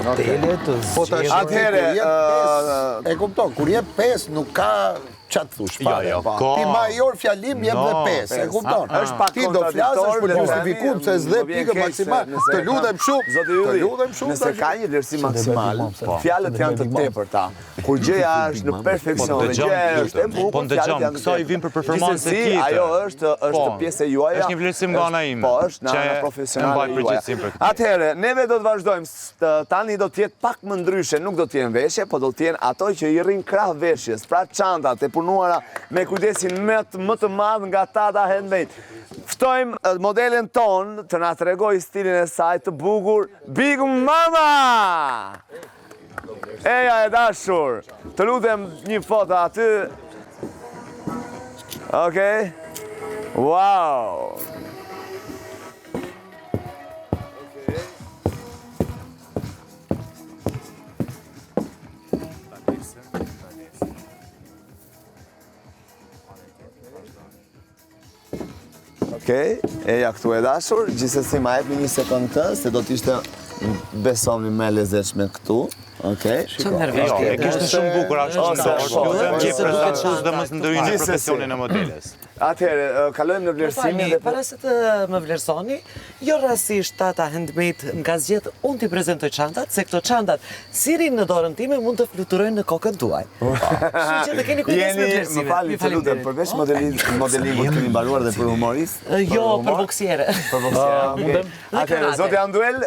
modele të zgjedhura. Atëherë, e kupton, kur jep 5 nuk ka çat thush. Ti major fjalim jep dhe 5, e kupton? Ti do flasësh për justifikuar se s'dhe pikë maksimal. Të lutem shumë. Nëse ka një vlerësim maksimal, fjalët janë të tepërta. Kur gjëja është në perfeksion, gjëja është e bukur, po dëgjom, kësa i vim për performancë tjetër. Ajo është pjesë e juaja. Është një vlerësim nga ana ime. Po, është nga ana profesionale e juaja. Atëherë, neve do të vazhdojmë, tani do të jetë pak më ndryshe, nuk do të jenë veshje, po do të jenë ato që i rrin krah veshjes, pra çantat e punuara me kujdesin më të madh nga Tata Handmade. Ftojmë modelin ton të na tregoj stilin e saj të bukur, Big Mama! Eja e dashur, të lutem një foto aty. Okej. Wow! Okej, eja këtu e dashur, gjithsesi ma jepni një sekundë të, se do t'ishte besoni me lezetshme këtu. Okej. E kishtë shumë bukur ashtu që prezantues dhe mos ndryjnë profesionin e modeles. Atëherë, kalojmë në vlerësimin dhe para se të më vlerësoni, jo rastësisht Tata Handmade nga zgjedh unë t'i prezantoj çantat, se këto çantat si rinë në dorën time mund të fluturojnë në kokën tuaj. Kështu që të keni kujdes me vlerësimin. Më falni, të lutem, përveç modelingut keni mbaruar dhe për humorist? Jo, për boksiere. Për boksiere. Atëherë, zoti Anduel,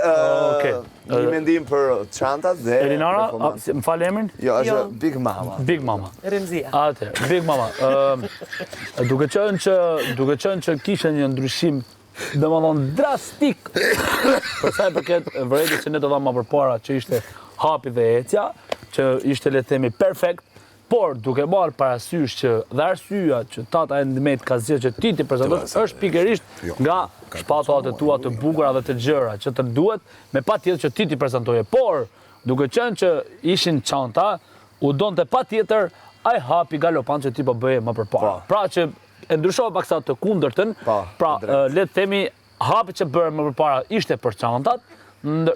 një mendim për çantat dhe Elinara, më fal emrin? Jo, është Big Mama. Big Mama. Remzia. Atëherë, Big Mama. Duke qenë që kishe një ndryshim domethënë drastik për sa i përket vërejtjes që ne do dhamë më përpara, që ishte hapi dhe ecja, që ishte le të themi perfekt, por duke marrë parasysh që dhe arsyeja që Tata Handmade ka zgjedhur që ti prezantosh është pikërisht nga shpatullat e tua të bukura dhe të gjëra që të duhet, me patjetër që ti prezantoje, por duke qenë që ishin çanta, u donte patjetër ai hapi galopan që ti po bëje më përpara. Pra që e ndryshova paksa të kundërtën, pra le të themi hapi që bëre më përpara ishte për çantat,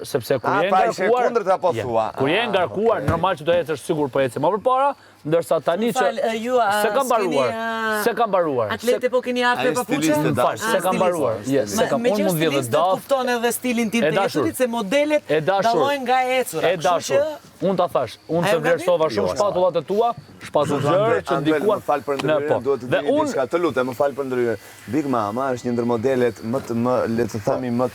sepse kur je ngarkuar, kur je ngarkuar, normal që do ecësh sigur po ecë më përpara, ndërsa tani që se kam mbaruar. Atlete po keni ardhur me papuçe? Se kam mbaruar. Me që stilist kupton edhe stilin tim të ecërit, se modelet dallojnë nga ecura. E dashur, unë ta thash, unë se vlerësova shumë shpatullat e tua, shpatullë që ndikuan më fal për ndryrën, duhet të dini diçka, të lutem, më fal për ndryrën. Big Mama është një ndër modelet më le të themi më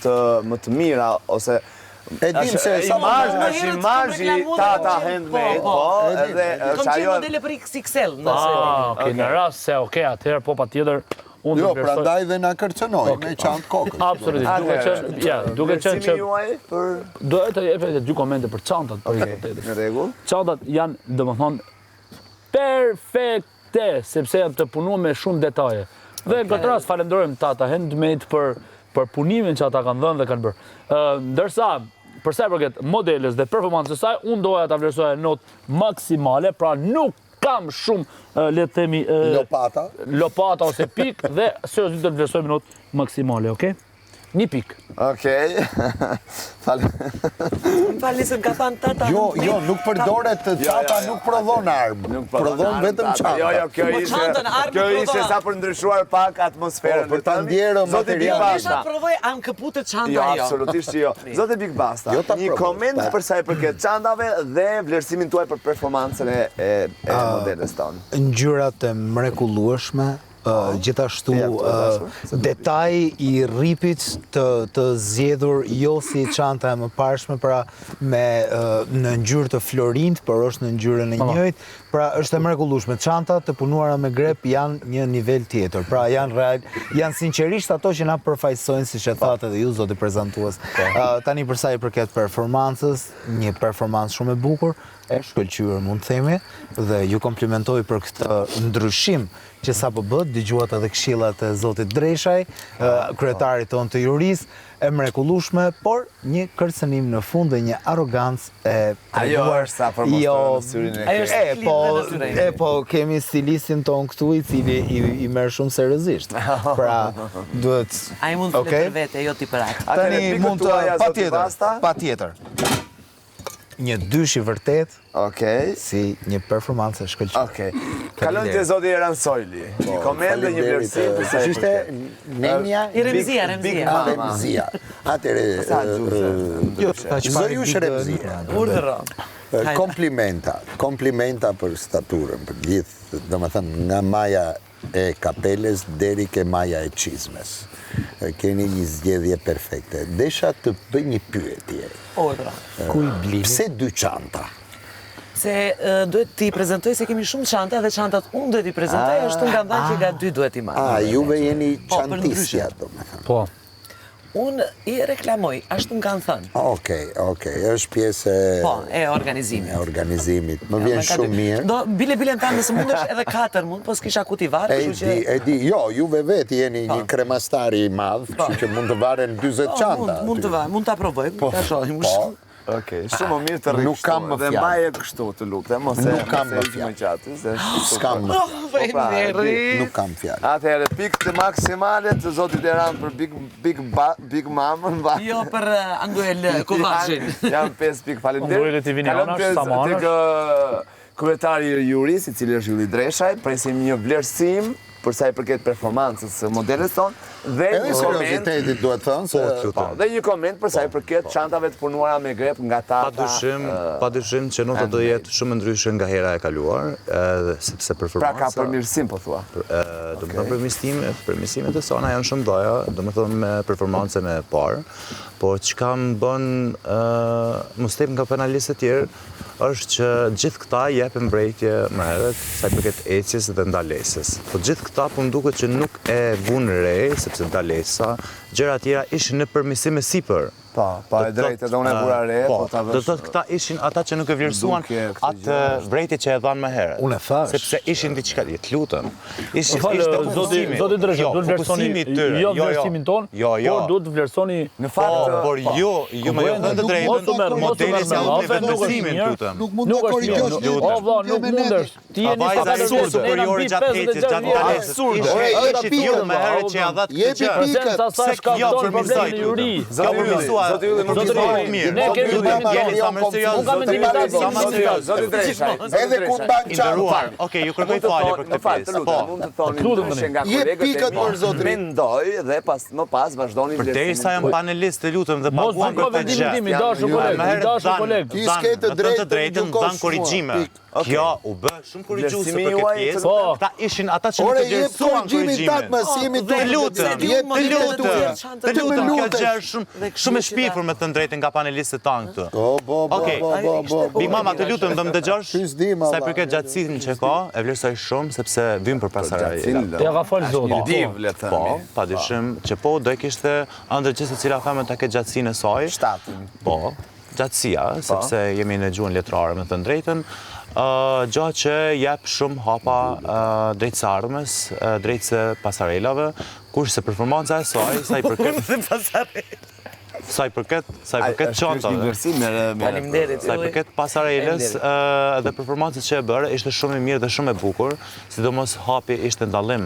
të mira ose e dim se është imazhi Tata Handmade, po, edhe është ajo modele për XXL, okej, në rast se atëherë po patjetër unë jo, prandaj dhe na kërcënoi me çantë kokës. Absolutisht, duke qenë që do të jepet 2 komente për çantat për këtë. Në rregull. Çantat janë domethënë perfekte, sepse janë të punuar me shumë detaje. Dhe në këtë rast falenderojmë Tata Handmade për punimin që ata kanë dhënë dhe kanë bërë. Ndërsa për sa i përket modeles dhe performancës së saj, unë doja ta vlerësoja në notë maksimale, pra nuk kam shumë le të themi lopata ose pik dhe seriozisht do të vlerësojmë notë maksimale, okay? 1 pik. Okej. Falni se ka thënë Tata. Jo, nuk përdoret çanta, nuk prodhon armë. Prodhon vetëm çanta. Jo, kjo ishte sa për ndryshuar pak atmosferën. Për ta ndjerë materialin. Sa provoj ankëputë çanta jo. Jo, absolutisht jo. Zoti Big Basta, një koment për sa i përket çantave dhe vlerësimin tuaj për performancën e modeles tonë. Ngjyrat e mrekullueshme, gjithashtu detaj i ripit të zgjedhur jo si çanta e mëparshme, pra në ngjyrë të florint, por është në ngjyrën e njëjtë, pra është e mrekullueshme. Çantat të punuara me grep janë një nivel tjetër, pra janë sinqerisht ato që na përfaqësojnë, siç e thatë edhe ju zoti prezantues. Tani për sa i përket performancës, një performancë shumë e bukur, e shkëlqyer mund të themi, dhe ju komplimentoj për këtë ndryshim që sapo bët, dëgjuat edhe këshillat e zotit Dreshaj, kryetarit tonë të jurisë, e mrekullueshme, por një kërcënim në fund dhe një arrogancë e treguar. Sa për mostrën syrin e po kemi stilistin ton këtu i cili i merr shumë seriozisht. Pra duhet ai mund të për vete, jo ti për atë. Tani mund të patjetër. një dysh i vërtet, Okej. si një performancë shkëlqyer. Okej. Kalon te zoti Eran Sojli. Një komendë, një vlerësim për sa i Ishte përket. Nenja I Remzia, Big Remzia. Mama. Remzia. Atëre, Zojush Remzia. Urdhëro. Komplimenta për staturën, për gjithë, domethënë nga maja e kapeles deri ke maja e çizmes. Keni një zgjedhje perfekte. Desha të bëj një pyetje. Urdhëro. Ku i blini? Pse 2 çanta? Se duhet t'i prezentoj se kemi shumë çanta dhe çantat unë duhet t'i prezentoj, ashtu nga dhënë që nga 2 duhet i marr. Juve jeni Po, për çantisja, ndryshe. domethënë. Po. Unë i reklamoj, ashtu më kanë thënë. Okej, është pjesë Po, e organizimit. e organizimit. Më vjen shumë mirë. Do bile në tanë nëse mundesh edhe 4 mund, po s'kisha ku t'i varë, kështu që E di, jo, juve vetë jeni një kremastari i madh, kështu që mund të varen 40 çanta. mund të varë, mund ta provojmë, ta shohim. Po, Okej, shumë më mirë të rri Nuk kam më dhe fjalë. mbaje kështu të lutem, mos e Nuk kam më mos e fjalë. më gjatë, se s'kam më, nuk kam fjalë. Atëherë pikë të maksimale të zotit Eran për Big Mamën. Jo për Anguel Kovacin. Janë 5 pikë, faleminderit. Angueli Tiviniana, Samanash. Tek kryetari i juris, i cili është Ylli Dreshaj, presim një vlerësim për sa i përket performancës së modeles tonë dhe Edhe një koment. seriozitetit duhet thënë se Po, dhe një koment për sa i përket çantave të punuara me grep nga Tata. Padyshim që nota do jetë shumë ndryshe nga hera e kaluar, sepse Pra ka performanca përmirësim po thua. do të thonë përmirësimet e sona janë shumë doja, do të thonë me performancën e parë, por çka më bën mos tep nga penalistët e tjerë është që gjithë këta jepin mbrojtje më herët sa i përket ecjes dhe ndalesës. Po gjithë këta po më duket që nuk e vunë re, sepse ndalesa, gjëra tjera ishin në përmirësim e sipër. Po, e drejtë edhe unë e bura re, po ta Do të thotë këta ishin ata që nuk e vlerësuan atë mbrojtje që e dhanë më herët. Unë e thash. Sepse ishin diçka, të lutem. Ishte Zoti Dresha, duhet vlerësoni jo vlerësimin ton, por duhet të vlerësoni në fakt por ju më jepni të drejtën, modeli si në vendësimin, lutem. nuk mund të korrigjosh. O vlla, nuk mundesh. Ti jeni Vajza ishte superiore gjatë ecjes, gjatë ndalesës. Ishte ju më herët që ja dha këtë Jepi gjë. pikët. Sa sa ka ton problemi në juri. Ka përmirësuar. Zoti Ylli, nuk Zoti i Ylli, bëj mirë. Ne kemi Jeni sa më serioz. Unë kam mentalitetin Sa më serioz, zoti Dreshaj. Edhe kur ban Nderuar. çanta. Okej, ju kërkoj falje për këtë pjesë. Po. Mund të thoni Lutem, ndryshe nga Jep kolegët pikët për zotrin. Mendoj dhe më pas vazhdoni Derisa jam panelist, të lutem dhe Mos paguam bëj për këtë gjë. vendimin tim, i dashur koleg, i dashur koleg. Ti s'ke të drejtë të drejtën gjykosh dhan korrigjime. mua. Kjo u bë shumë korrigjuese Vlerësimi për këtë juaj, pjesë. po. Këta ishin ata që nuk Ore, të jep vlerësuan korrigjimin tak, korrigjimin. mas jemi Të lutem, Jep të pikët lutem, tuaja. të lutem, kjo lutesh. gjë është shumë e shpifur me të drejtën nga panelistët tanë këtu. Okej. Big Mama, të lutem, do më dëgjosh Ty s'di, ma, sa i valla. përket gjatësinë që ka, e vlerësoj shumë sepse vim për pasarela. Ja ka fal zoti. Div, le të Po, themi. padyshim që po do e kishte ëndër gjithë secila femër ta ketë gjatësinë e saj. Shtatin. Po, gjatësia, sepse jemi në gjuhën letrare me të drejtën. Gjatë që jep shumë hapa drejt së ardhmes, drejt së pasarelave, kurse performanca e saj, sa i përket çantave. Faleminderit. Sa i përket pasareles dhe performancës që e bërë, ishte shumë e mirë dhe shumë e bukur, sidomos hapi ishte ndallim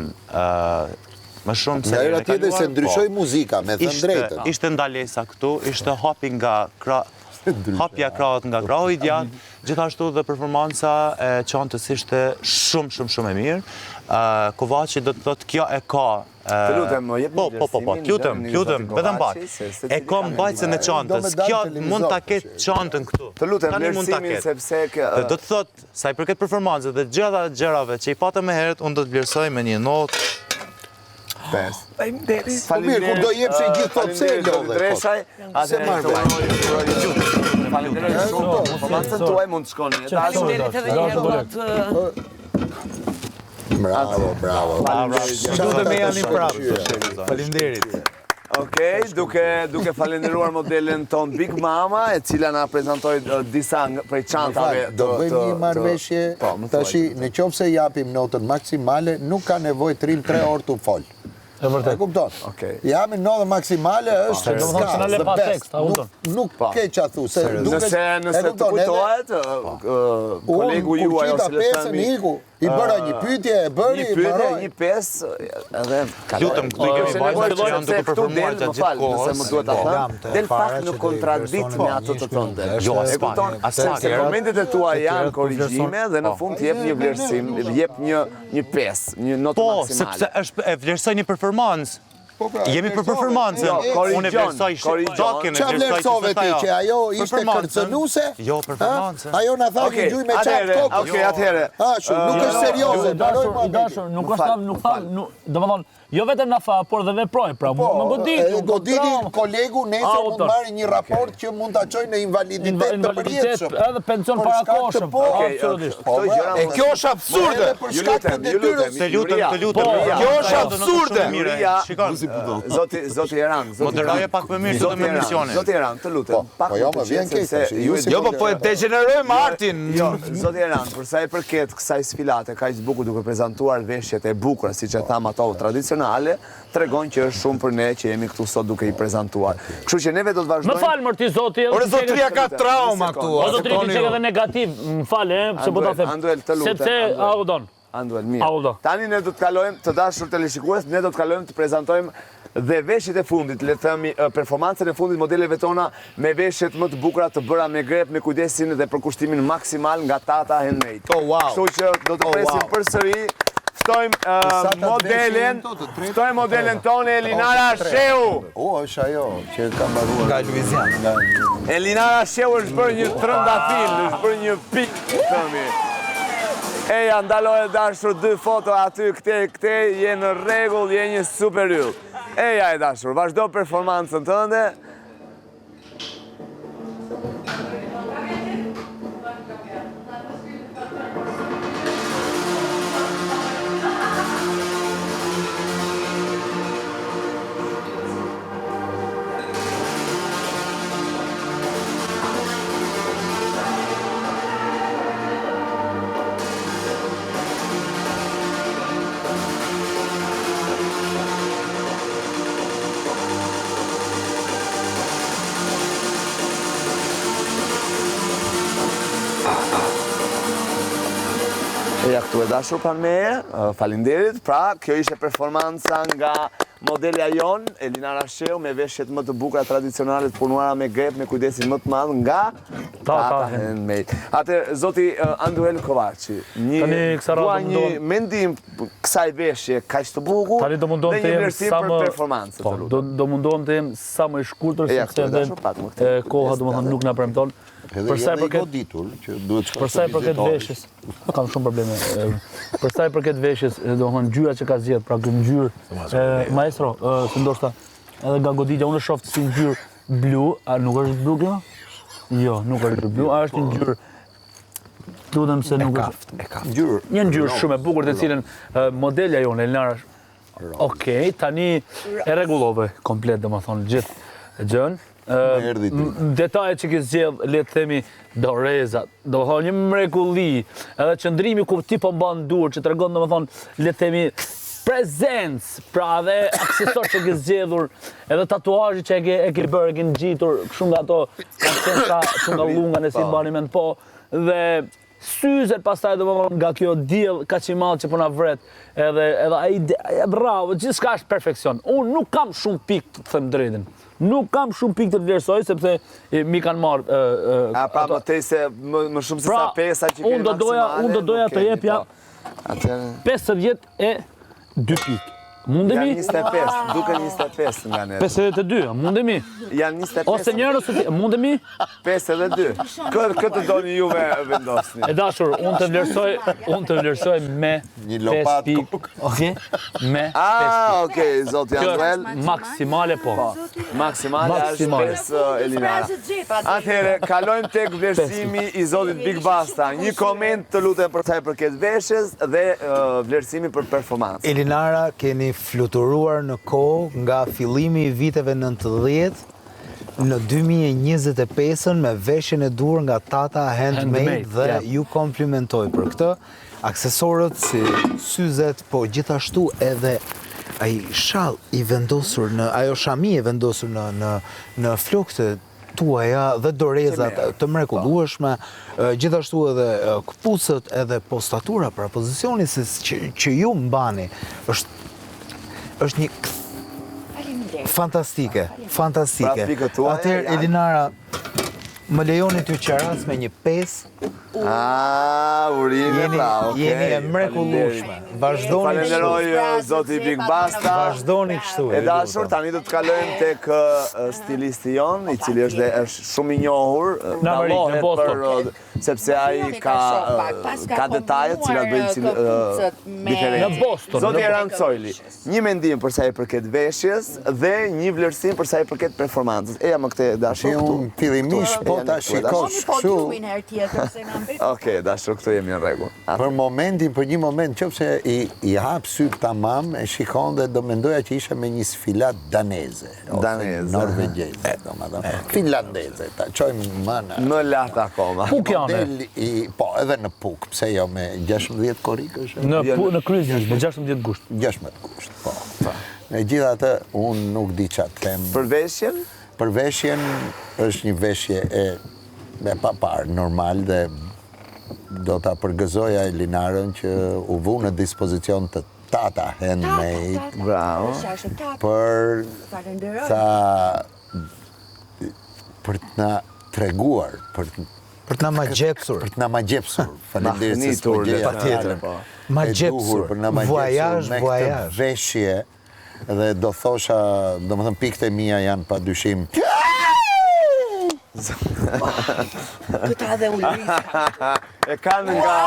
më shumë se Nga era herën e tjetër se kaluar, ndryshoj po. muzika, me thënë drejtën. Ishte ndalesa këtu, ishte hapi nga hapja krahët nga krahu i djathtë, gjithashtu dhe performanca e çantës ishte shumë e mirë. Kovaçi do të thotë kjo e ka Të lutem, më jep Po, lutem, vetëm mbaj. E ka mbajtjen e çantës. Kjo mund ta ketë çantën këtu. Të lutem, Tani mund ta vlerësimin ketë. sepse Do të thotë, sa i përket performancës dhe gjërave që i patëm më herët, unë do të vlerësoj me një notë 5. Faleminderit. Po mirë, kur do jepsh e gjithë thotë se lodhe. Dreshaj, Se marrë vesh. Faleminderit shumë. Performancën tuaj mund të shkoni. Faleminderit edhe një herë atë Bravo. Lutem me janë prapë. Faleminderit. Okej, duke falenderuar modelin ton Big Mama, e cila na prezantoi disa prej çantave. Do bëjmë një marrëveshje. Tashi, në qoftë se japim notën maksimale, nuk ka nevojë të rrim 3 orë të fol. E vërtet. E kupton? Jam në nodhe maksimale është s'ka, the pa best. tekst, a kupton? Nuk ke që a thu. Nëse të kujtohet, kolegu ju ajo se le themi. I bëra një pyetje, e bëri, një pesë, edhe Lutëm, këtu i kemi vajzat që janë duke performuar gjatë gjithë kohës. Nëse më duhet ta them, del pak në kontradikt me ato të tënde. Jo, E kupton? Se momentet e tua janë korrigjime dhe në fund jep një vlerësim, jep një pesë, një notë maksimale. Po, sepse e vlerësoj një performancë. Jemi për performancën. Unë e vlerësoj shtakin, qa vlerësove ti që ajo ishte kërcënuse? Jo, performancën. Ajo në tha një gjuj me qatë kokës. Okej, atëhere. Nuk është serioze. I dashur, nuk është do më thonë, jo vetëm na fa, por dhe veproj, pra më goditi. Goditi kolegu nesër mund marrë një raport që mund të qoj në invaliditet të përjetëshëm. Edhe pension parakoshëm. Absolutisht. E kjo është absurde. Për shkak të detyrës. Të lutem. Kjo është absurde. Shikon, Zoti Eran, moderoje pak më mirë këtë emisionin. Zoti Eran, të lutem. Po jo, më vjen keq. Jo, po e degenerojmë artin. Jo, Zoti Eran, për sa i përket kësaj sfilate, kaq bukur duke prezantuar veshjet e bukura, siç e tham ato tradicionale, tregon që është shumë për ne që jemi këtu sot duke i prezantuar. Kështu që neve do të vazhdojmë. Më fal mërti zoti. Ore zotria ka trauma këtu. O zotria ti çka edhe negativ, më fal, se po ta them. Sepse audon. Anduel, mirë. Tani ne do të kalojmë, të dashur teleshikues, ne do të kalojmë të prezantojmë dhe veshjet e fundit, le të themi performancën e fundit modeleve tona me veshjet më të bukura të bëra me grep, me kujdesin dhe përkushtimin maksimal nga Tata Handmade. Kështu që do të presim përsëri. Ftojmë modelen tonë Elinara Sheu. Është ajo që ka mbaruar nga Luizian. Elinara Sheu është bërë një trëndafil, është bërë një pikë, thëmi. Eja, ndaloj e dashur 2 foto aty, këte, je në rregull, je një super yll. Eja e dashur, vazhdo performancën tënde. Ja këtu e dashur pranë meje, falinderit. Pra, kjo ishe performanca nga modelja jon, Elinara Sheu, me veshjet më të bukura tradicionale të punuara me grep, me kujdesin më të madh nga Tata Handmade. Atë zoti Anduel Kovaçi, dua një mendim kësaj veshje kaq të bukur dhe një vlerësim për performancën. Do mundohem të jem sa më i shkurtër sepse koha domethënë nuk na premton. Për sa i përket veshjes, kam shumë probleme. Për sa i përket veshjes, domethënë ngjyra që ka zgjedh, pra kjo ngjyrë, maestro, se ndoshta edhe nga goditja unë shoh si ngjyrë blu, a nuk është blu kjo? Jo, nuk është blu, a është ngjyrë. Lutem se nuk është. Një ngjyrë shumë e bukur të cilën modelja jonë Elinara. Okej, tani e rregullove komplet domethënë gjithë gjën. Detajet që ke zgjedh, le të themi dorezat, do thonë një mrekulli, edhe qëndrimi ku ti po mban dur, që tregon domethënë le të themi prezencë, pra dhe aksesor që ke zgjedhur, edhe tatuazhi që e ke bërë, e ke ngjitur, kështu nga ato aksensa, kështu nga lunga nëse i bani mend po, dhe syzet pastaj domethënë nga kjo diell kaq i madh që po na vret, edhe ai bravo, gjithçka është perfeksion. Unë nuk kam shumë pikë të them drejtën. Nuk kam shumë pikë të vlerësoj sepse mi kanë marrë pra më tej se më shumë se sa pesa që kemi maksimale. Unë do doja të jepja 52 pikë. Mundemi? Janë 25, duke 25 nga ne. 52, mundemi? Janë 25. Ose njërë ose ti, mundemi? 52. Këtë doni juve vendosni. E dashur, unë të vlerësoj me 5 pikë. Me 5 pikë. Okej, zoti Anduel. Maksimale po. Maksimale është 5 Elinara. Atëherë, kalojmë tek vlerësimi i zotit Big Basta. Një koment të lutem për sa i përket veshjes dhe vlerësimi për performancë. Elinara, keni fluturuar në kohë nga fillimi i viteve 90 në 2025 me veshjen e dur nga Tata Handmade dhe ju komplimentoj për këtë. Aksesorët si syzet, po gjithashtu edhe ai shall i vendosur ajo shami e vendosur në flokët tuaja dhe dorezat të mrekullueshme, gjithashtu edhe këpucët edhe postatura pra pozicioni që ju mbani është një fantastike. Atëherë Elinara, më lejoni t'ju qaras me një 5. Urime, okej. Jeni e mrekullueshme. Vazhdoni kështu. Falenderoj zoti Big Basta. Vazhdoni kështu. E dashur, tani do të kalojmë tek stilisti jon, i cili është shumë i njohur, dallohet për sepse ai ka detaje të cilat bëjnë diferencë. Në Boston. Zoti Eran Cojli, një mendim për sa i përket veshjes dhe një vlerësim për sa i përket performancës. Eja më këtë dashur këtu. Unë fillimisht po ta shikosh kështu. Okej, dashur, këtu jemi në rregull. Për momentin, për një moment, qofse i hap syt tamam, e shikon dhe do mendoja që isha me një sfilat daneze. Norvegjeze, domethënë. Finlandeze, ta çojmë më lart akoma. Po, edhe në Puk, pse jo me 16 korikësh? Në kryqëzisht, me 16 gusht. 16 gusht, po. Megjithatë, unë nuk di çfarë them. Për veshjen? Për veshjen është një veshje e papar, normal dhe do ta përgëzoja Elinarën që u vu në dispozicion të Tata Handmade. Bravo. Për të na treguar, për të na magjepsur. Për të na magjepsur. Faleminderit se s'po gjeja patjetër. Magjepsur. Për na magjepsur me këtë veshje dhe do thosha, domethënë pikët e mia janë padyshim. Këta dhe Ulrika. E kanë nga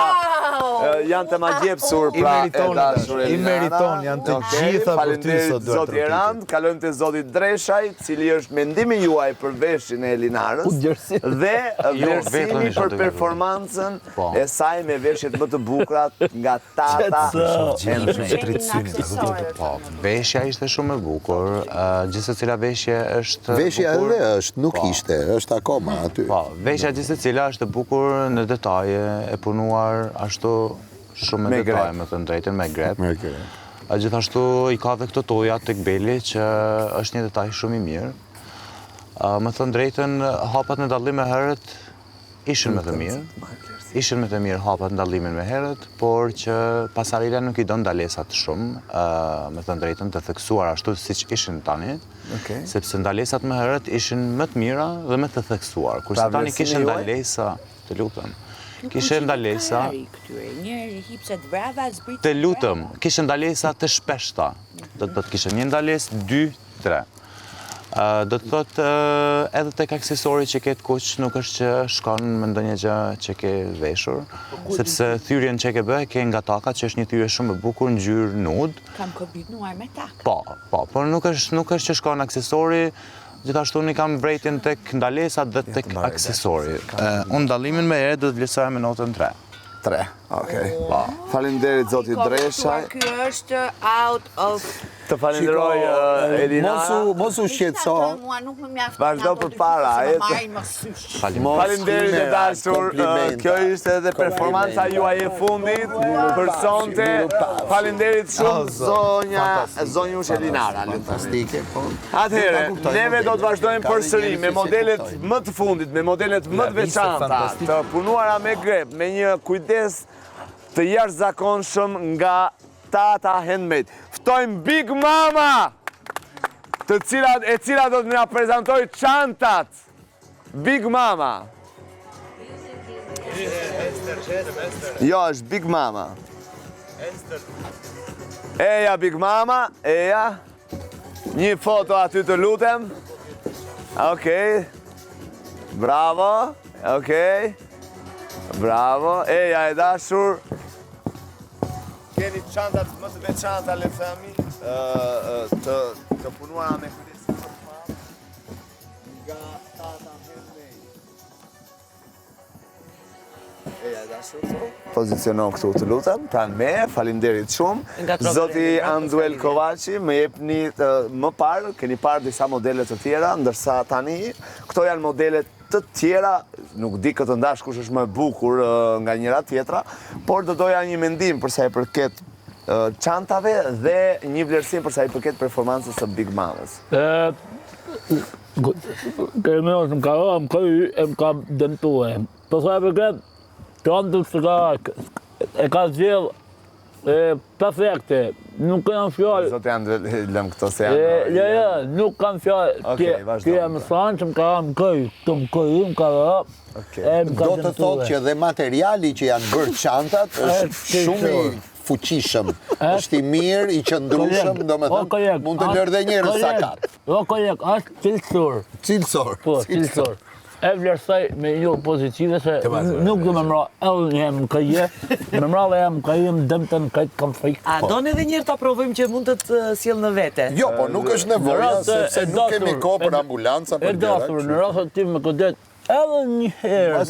janë të magjepsur pra e dashur I meriton, janë të gjitha për ty sot duhet. Zoti Erand, kalojmë te zoti Dreshaj, cili është mendimi juaj për veshjen e Elinarës dhe vlerësimi për performancën e saj me veshjet më të bukura nga Tata. Veshja ishte shumë e bukur, gjithë secila veshje është bukur. Veshja edhe është, nuk ishte, është akoma aty. Po, veshja gjithë secila është e bukur në detaje, e punuar ashtu shumë me detaje, me të drejtën, me grep. Gjithashtu i ka dhe këto toja tek beli që është një detaj shumë i mirë. Me të drejtën, hapat në dallim me herët ishin me të mirë. Ishin me të mirë hapat në dallimin me herët, por që pasarela nuk i don ndalesat shumë, me të drejtën të theksuar ashtu siç ishin tani, sepse ndalesat me herët ishin më të mira dhe më të theksuar. Kurse tani kishin ndalesa, të lutem. Kishe ndalesa të lutëm, kishe ndalesa të shpeshta. Do të kishe një ndales, 2, 3. Do të thotë edhe tek aksesori që ke të kuq nuk është që shkon me ndonjë gjë që ke veshur, sepse thyrjen që ke bë ke nga taka që është një thyrje shumë e bukur në ngjyrë nude. Kam kombinuar me taka. Po, por nuk është që shkon aksesori. Gjithashtu unë i kam vrejtjen tek ndalesat dhe tek aksesori. Unë dallimin me herë do të vlerësoja me notën 3. 3, okej. Faleminderit zoti Dreshaj. Ky është out of... Të falenderoj Elinara. Mos u shqetëso. Vazhdo përpara. Faleminderit e dashur. Kjo ishte edhe performanca juaj e fundit për sonte. Faleminderit shumë zonjush Elinara. Fantastike. Atëherë, neve do të vazhdojmë përsëri me modelet më të fundit, me modelet më të veçanta, të punuara me grep, me një kujdes të jashtëzakonshëm nga Tata Handmade. Ftojmë Big Mama, e cila do të na prezantoj çantat. Big Mama. Jo, është Big Mama. Eja Big Mama, eja. Një foto aty të lutem. Okej. Bravo. Okej. Bravo. Eja e dashur. Keni çantat më të veçanta, le të themi, të punuara me kujdes më të madh nga Tata Handmade. Eja e dashur. Poziciono këtu të lutem, pranë me, faleminderit shumë. Zoti Anduel Kovaçi, më jepni më parë, keni parë disa modele të tjera, ndërsa tani këto janë modelet të tjera, nuk di këtë ndash kush është më e bukur nga njëra tjetra, por do doja një mendim për sa i përket çantave dhe një vlerësim për sa i përket performancës së Big Mamës. Kërëmeos më ka dëmtue. Për sa i përket, çantës e ka zgjell perfekte, nuk kanë fjallë. Zotë janë lëm këto se janë... Ja, nuk kanë fjallë. Kje më thanë që më ka më këj, të më këj, më ka dhe. Do të thotë që dhe materiali që janë bërë çantat është shumë i fuqishëm, është i mirë, i qëndrueshëm, domethënë mund të lërë dhe njerëz sakat. Jo, kollek, është cilësor. Cilësor. Po, cilësor. E vlerësoj me jo pozitive se nuk do me mra edhe një më këje, me mra dhe më këje më dëmëtën këtë kam frikë. A do në edhe njërë të provojmë që mund të të sjellë në vete? Jo, po nuk është nevoja, sepse nuk kemi kohë për ambulanca, për gjëra. E dasur, në rrasët tim me këtë edhe një herë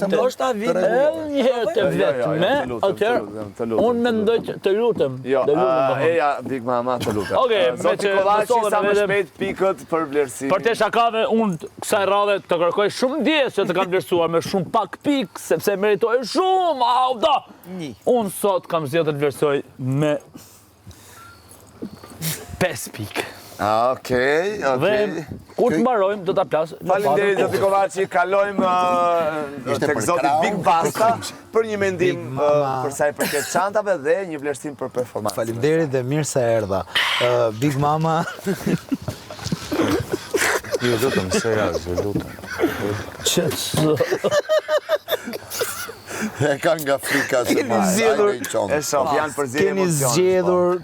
të vetme, atëherë, unë mendoj që të lutem. Jo, eja, Big Mama, të lutem. Zoti Kollaçi, sa më shpejt pikët për vlerësim. Për te shakave, unë kësaj radhe të kërkoj shumë ndjes që të kam vlerësuar me shumë pak pikë, sepse meritoj shumë, unë sot kam zgjedhur të vlerësoj me 5 pikë. Okej. Kur të mbarojmë, do t'a plasë. Faleminderit, Zoti Kollaçi, kalojmë tek Zoti Big Basta për një mendim për sa i përket çantave dhe një vlerësim për performancën. Faleminderit dhe mirë se erdha. Big Mama. Ju lutem, seriozisht, ju lutem. E kanë nga frika se ma e qonë.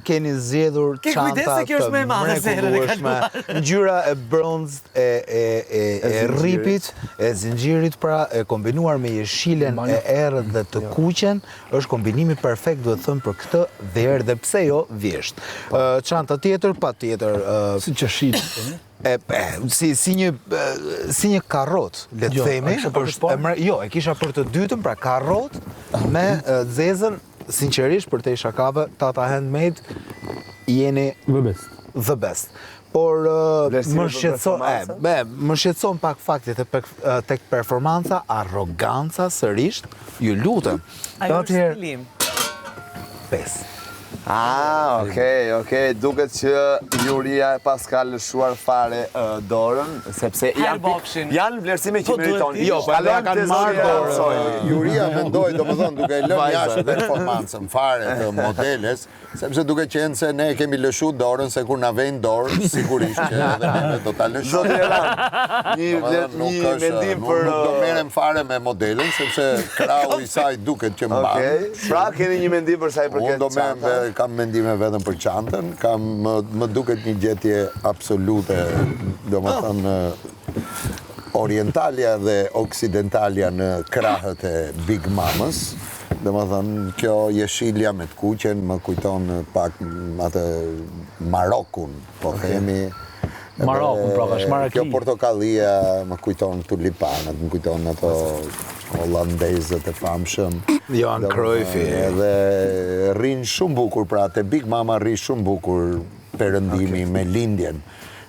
Keni zgjedhur çanta të mrekullueshme, ngjyra e bronzë e rripit, e zinxhirit pra, e kombinuar me jeshilen e errët dhe të kuqen, është kombinimi perfekt, duhet të them për këtë verë dhe pse jo vjesht. Çanta tjetër, patjetër, si qeshit. Si një karrot, le të themi. Jo, e kisha për të dytën, pra karrot me zezën, sinqerisht për te shakave, Tata Handmade, jeni the best. Por më shqetëson pak faktit tek performanca, arroganca sërisht, ju lutem. Ajo është stilim. 5. Okej, duket që Juria pas ka lëshuar fare dorën, sepse janë vlerësime që meriton. Jo, po edhe kanë marrë dorën. Juria mendoj, domethënë, duke lënë jashtë performancën fare të modeles, sepse duke qenë se ne kemi lëshu dorën, se kur na vejnë dorë, sigurisht që edhe ne do ta lëshojmë. Një mendim për... Nuk do merrem fare me modelën, sepse krau i saj duket që mban. Pra, keni një mendim për sa i përket çantave? Kam mendime vetëm për çantën, më duket një gjetje absolute, domethënë orientalja dhe oksidentalia në krahët e Big Mamës. Domethënë, kjo jeshilja me të kuqen më kujton pak atë Marokun, po themi. Marokun, pra, ka shmaraki. Kjo portokallia më kujton tulipanët, më kujton ato hollandezët e famshëm. Johan Cruyffi. Dhe rrinë shumë bukur, pra te Big Mama rri shumë bukur perëndimi me lindjen.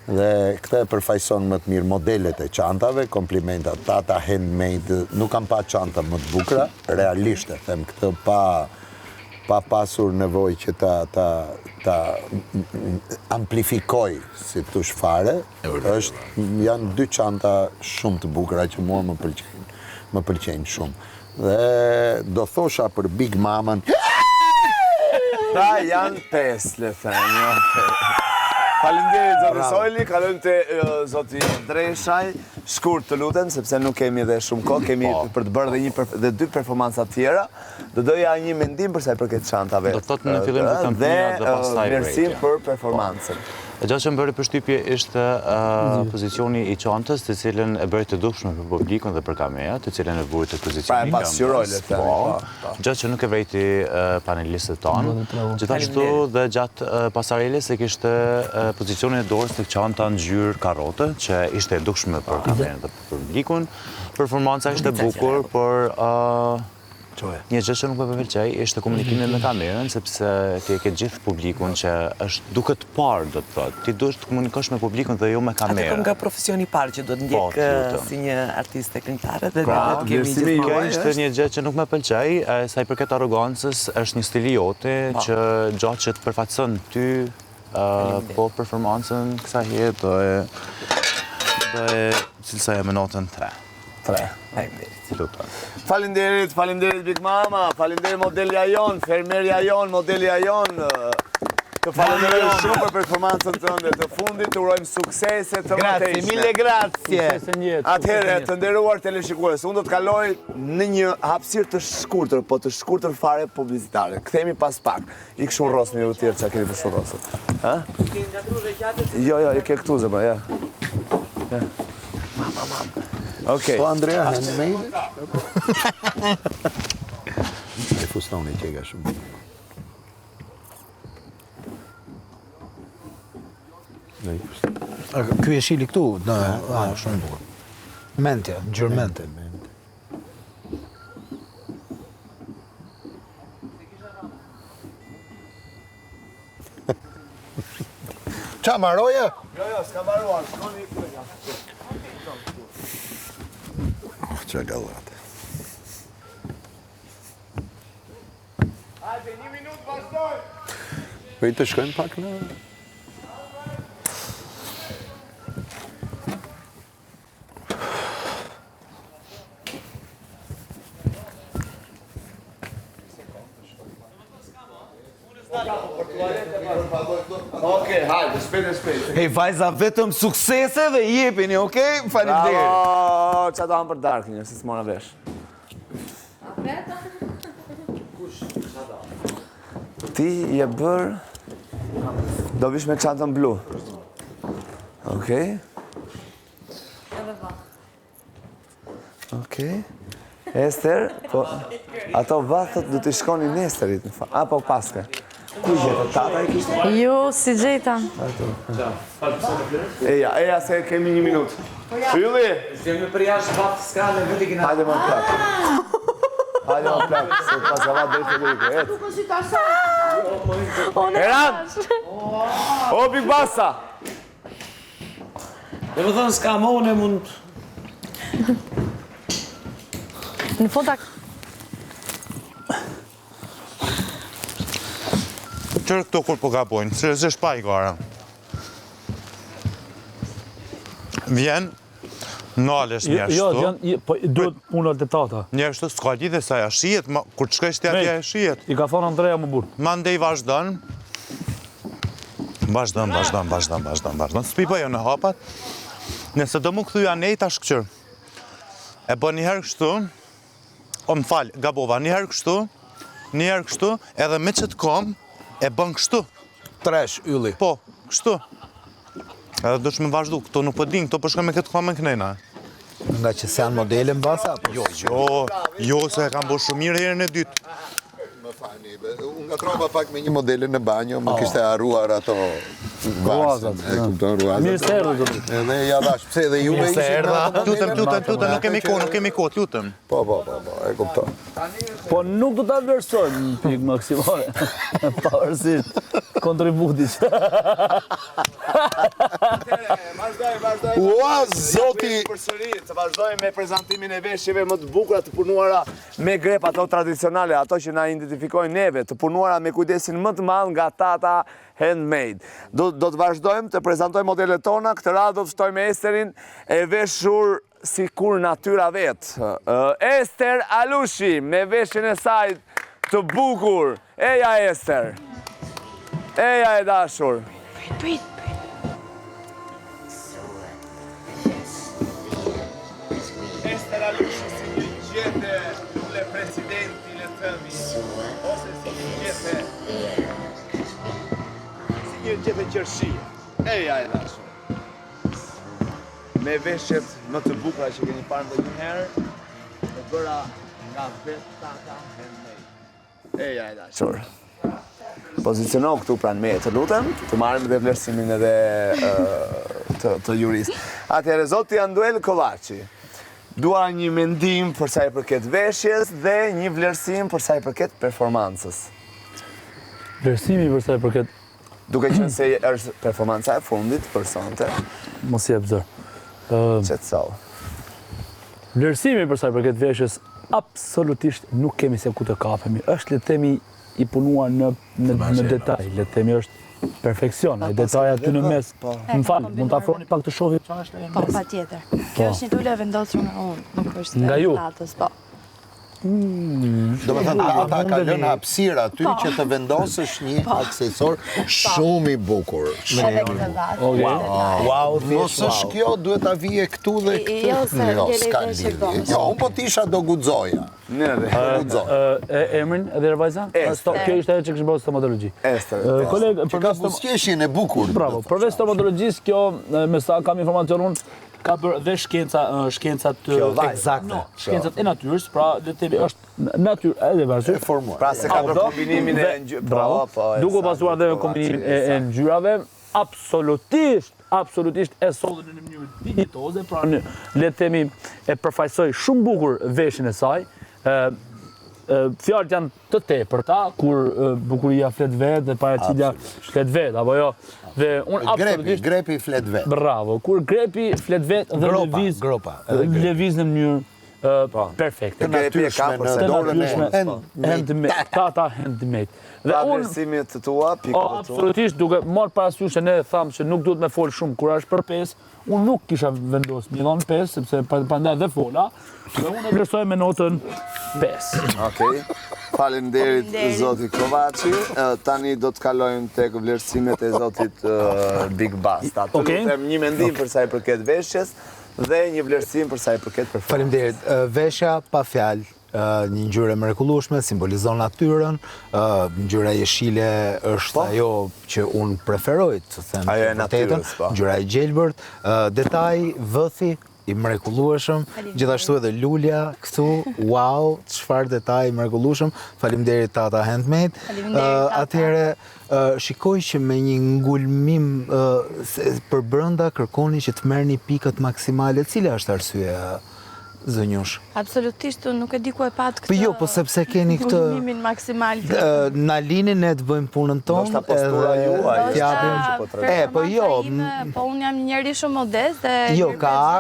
Dhe këtë e përfaqëson më të mirë modelet e çantave, komplimenta. Tata Handmade, nuk kam pa çanta më të bukura, realisht e them këtë pa pasur nevojë që ta amplifikoj si tush fare. Janë dy çanta shumë të bukura që mua më pëlqejnë shumë. Dhe do thosha për Big Mamën... Ta janë 5, le thënë. Faleminderit Zoti Sojli, kalojmë te Zoti Dreshaj. Shkurt të lutem, sepse nuk kemi dhe shumë kohë, kemi për të bërë dhe 2 performanca tjera. Do doja një mendim për sa i përket çantave. Do thotë në fillim të kampionat dhe pastaj vlerësim për performancën. E gjatë që më bëri përshtypje ishte pozicioni i çantës, të cilën e bëri të dukshme për publikun dhe për kamerat, të cilën e vuri të pozicioni kamera. Gjatë që nuk e vrejti panelistët tonë, gjithashtu dhe gjatë pasareles e kishte pozicionin e dorës të çanta ngjyrë karrote, që ishte e dukshme për kamerat dhe për publikun. Performanca ishte bukur, por Një gjë që nuk më pëlqej ishte komunikimi me kamerën, sepse ti e ke gjithë publikun që është duke të parë, do të thotë. Ti duhet të komunikosh me publikun dhe jo me kamerën. Atë kom nga profesioni i parë që do të ndjek si një artiste këngëtare dhe Pra, ne të kemi gjithë. kjo ishte një gjë që nuk më pëlqej, sa i përket arrogancës, është një stili jote që gjatë që të përfaqëson ty po performancën kësaj herë do e cilësa e më notën 3. Faleminderit Big Mama, faleminderit modelja jon, fermerja jon, modelja jon. Të falenderoj shumë për performancën tënde të fundit, të urojmë suksese të mëtejshme. Grazie, mille grazie. Atëherë, të nderuar teleshikues, unë do të kaloj në një hapësirë të shkurtër, po të shkurtër fare publicitare. Kthehemi pas pak. I kështu rrosni ju të tjerë çka keni për shurrosur. Ha? Jo, e ke këtu zëma, ja. Mama. Okej. Po Andrea, handmade? E fustoni që ka shumë. Ky e shili këtu, shumë bukur. Mentja, gjërmente. Qa, maroje? Jo, s'ka mbaruar, shkoni këtu. Qa gallate. Hajde, 1 minutë vazhdoj. Vej të shkojmë pak në... Okej, hajde, shpejt. Hej, vajza, vetëm suksese dhe jepini, okej? Faleminderit. Bravo, qa do hanë për darkë një, si s'mona vesh. Ti je bërë... Do vish me çantën blu. Okej. Okej. Ester, po... Ato vathët du t'i shkoni Nesterit, në fakt. Apo paske. Ku gjetë, tata i kishtë? Jo, si gjeta. Eja, se kemi 1 minutë. Fylli! Zemi për jashtë vatë skale, vëti kina. Hajde më plak. Se pas ka vatë drejtë Federico, Eran! O, Big Bassa! Dhe më thënë s'ka më unë e mund... Në fotak. Qërë këto kur po gabojnë, se shpa i gara. Vjen, nalesh njështu. Jo, po duhet punët e tata. Njështu, s'ka lidhe sa ja shijet, kur të shkojsh të atje e shijet. I ka thonë Andreja më burë. Ma ndej vazhdon. Vazhdon. S'pi bëjo në hapat. Nëse do mu këthuja nej tash këqër. E bë njëherë kështu, o më falë, gabova, njëherë kështu, edhe me që të kom, e bën kështu. Tresh, ylli. Po, kështu. Edhe do që me vazhdu, këto nuk po din, këto përshka me këtë kohë kënejna. Nga që se janë modele në basa? Jo, se e kam bo shumë mirë herën e dytë. Më fani, unë nga trova pak me një modele në banjo, më kishte arruar ato vasën. E kupton ruazat. Mirë se erdhe, zotë. Edhe ja dash, pse edhe ju me ishit në ato modele? Tutëm, nuk kemi kohë, tutëm. Po, e kupton. Po nuk do t'a versojmë në pikë maksimale. Pavarësisht kontributit. Vazhdoj. Ua, zoti! Përsëri, të vazhdojmë me prezantimin e veshjeve më të bukura të punuara me grep ato tradicionale, ato që na identifikojnë neve, të punuara me kujdesin më të madh nga Tata Handmade. Do të vazhdojmë të prezantojmë modelet tona, këtë radhë do të ftojmë Esterin e veshur si kur natyra vetë. Ester Alushi me veshjen e saj të bukur. Eja Ester. Eja e dashur. Breathe. Ester Alushi si një gjete le presidenti le thëmi, ose si një gjete qërshie. Eja e dashur. Me veshjet më të bukura që keni parë ndonjëherë, e bëra nga vetë Tata Handmade. Eja e dashur. Poziciono këtu pranë meje, të lutem, të marrim dhe vlerësimin edhe të juris. Atëherë, zoti Anduel Kollaçi, Dua një mendim për sa i përket veshjes dhe një vlerësim për sa i përket performancës. Vlerësimi për sa i përket... Duke qenë se është performanca e fundit për sonte. Mos jep zër. Qetësau. Vlerësimi për sa i përket veshjes, absolutisht nuk kemi se ku të kapemi. Është le të themi i punuar në detaj, le të themi është perfekcion, e detaja aty në mes. Më falë, mund të afroni pak të shohim çfarë është? Po, patjetër. Kjo është një tule vendosur nga unë, nuk është nga ju. Po. Do me thënë, ata ka lënë hapësirë aty që të vendosësh një aksesor shumë i bukur. Wow, Mos është kjo, duhet ta vije këtu dhe këtu. Jo, s'ka lidhje. Jo, unë po tisha do guxoja. Emrin edhe vajza? Kjo ishte ajo që kishte bërë stomatologji. Koleg, Që ka buzëqeshjen e bukur. Bravo, përveç stomatologjisë, kjo, me sa kam informacion unë, ka bërë dhe shkencat eksakte. Shkencat e natyrës, pra le të themi është natyrë edhe vazhdim. Pra se ka bërë kombinimin e ngjyrave. Bravo. Duke pasur edhe kombinimin e ngjyrave, absolutisht e solli në një mënyrë dinjitoze, pra le të themi e përfaqësoi shumë bukur veshin e saj. Fjalët janë të tepërta kur bukuria flet vetë dhe paraqitja flet vetë, apo jo? Dhe unë absolutisht grepi flet vetë. Bravo, kur grepi flet vetë dhe lëviz në mënyrë perfekte. Të natyrshme në dorën e handmade. Dhe vlerësimit të tua, pikët të tua. Absolutisht, duke marrë parasysh që ne thamë që nuk duhet me folë shumë kur është për 5, unë nuk kisha vendosur një dhënë 5, sepse prandaj dhe fola, dhe unë e vlerësoj me notën 5. Okej. Faleminderit zoti Kovaçi. Tani do të kalojmë tek vlerësimet e zotit Big Basta. Të lutem një mendim për sa i përket veshjes dhe një vlerësim për sa i përket performancës. Faleminderit. Veshja pa fjalë. Një ngjyrë e mrekullueshme, simbolizon natyrën, ngjyra jeshile është ajo që unë preferoj të them vërtetën, ngjyra e gjelbërt, detaj, vëthi i mrekullueshëm, gjithashtu edhe lulja këtu, wow, çfarë detaj i mrekullueshëm. Faleminderit Tata Handmade. Atëherë shikoj që me një ngulmim për brenda kërkoni që të merrni pikët maksimale. Cila është arsyeja? Zënjush. Absolutisht, nuk e di ku e pat këtë... Po jo, po sepse keni këtë... Ngulmimin maksimal. Na lini ne të bëjmë punën tonë. Do shta postura juaj. Po jo... Po unë jam një njeri shumë modest dhe... Jo, ka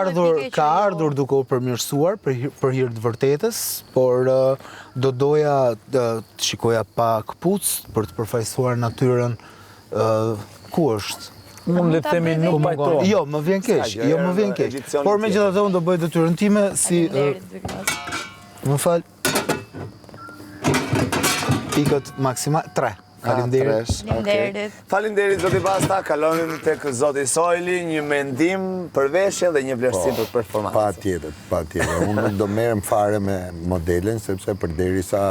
ardhur duke u përmirësuar për hir të vërtetës, por do doja të shikoja pak këpucë për të përfaqësuar natyrën. Ku është? Unë le të themi nuk pajtohem. Jo, më vjen keq. Por megjithatë unë do bëj detyrën time si më fal. Pikët maksimal 3. Faleminderit. Faleminderit zoti Basta, kalojmë tek zoti Sojli, një mendim për veshje dhe një vlerësim për performancën. Patjetër. Unë nuk do merrem fare me modelen sepse përderisa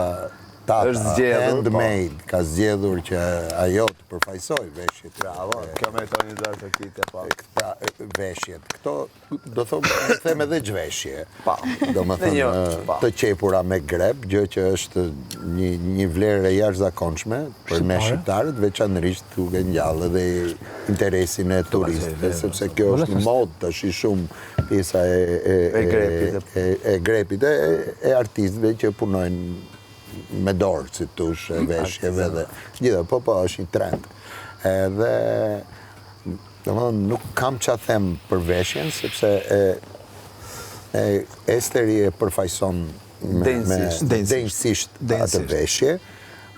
Tata Handmade ka zgjedhur që ajo të përfaqësoj veshjet. Bravo, kjo me toni dorë të kite, po. Veshjet. Këto do them edhe gjveshje. Do më thënë të qepura me grep, gjë që është një vlerë e jashtëzakonshme për ne shqiptarët, veçanërisht duke ngjallë edhe interesin e turistëve, sepse kjo është në modë tash shumë pjesa e grepit e artistëve që punojnë me dorë, si tush, veshjeve dhe gjitha, po, është një trend. Edhe, nuk kam që them për veshjen, sepse Esteri e përfaqëson denjësisht atë veshje,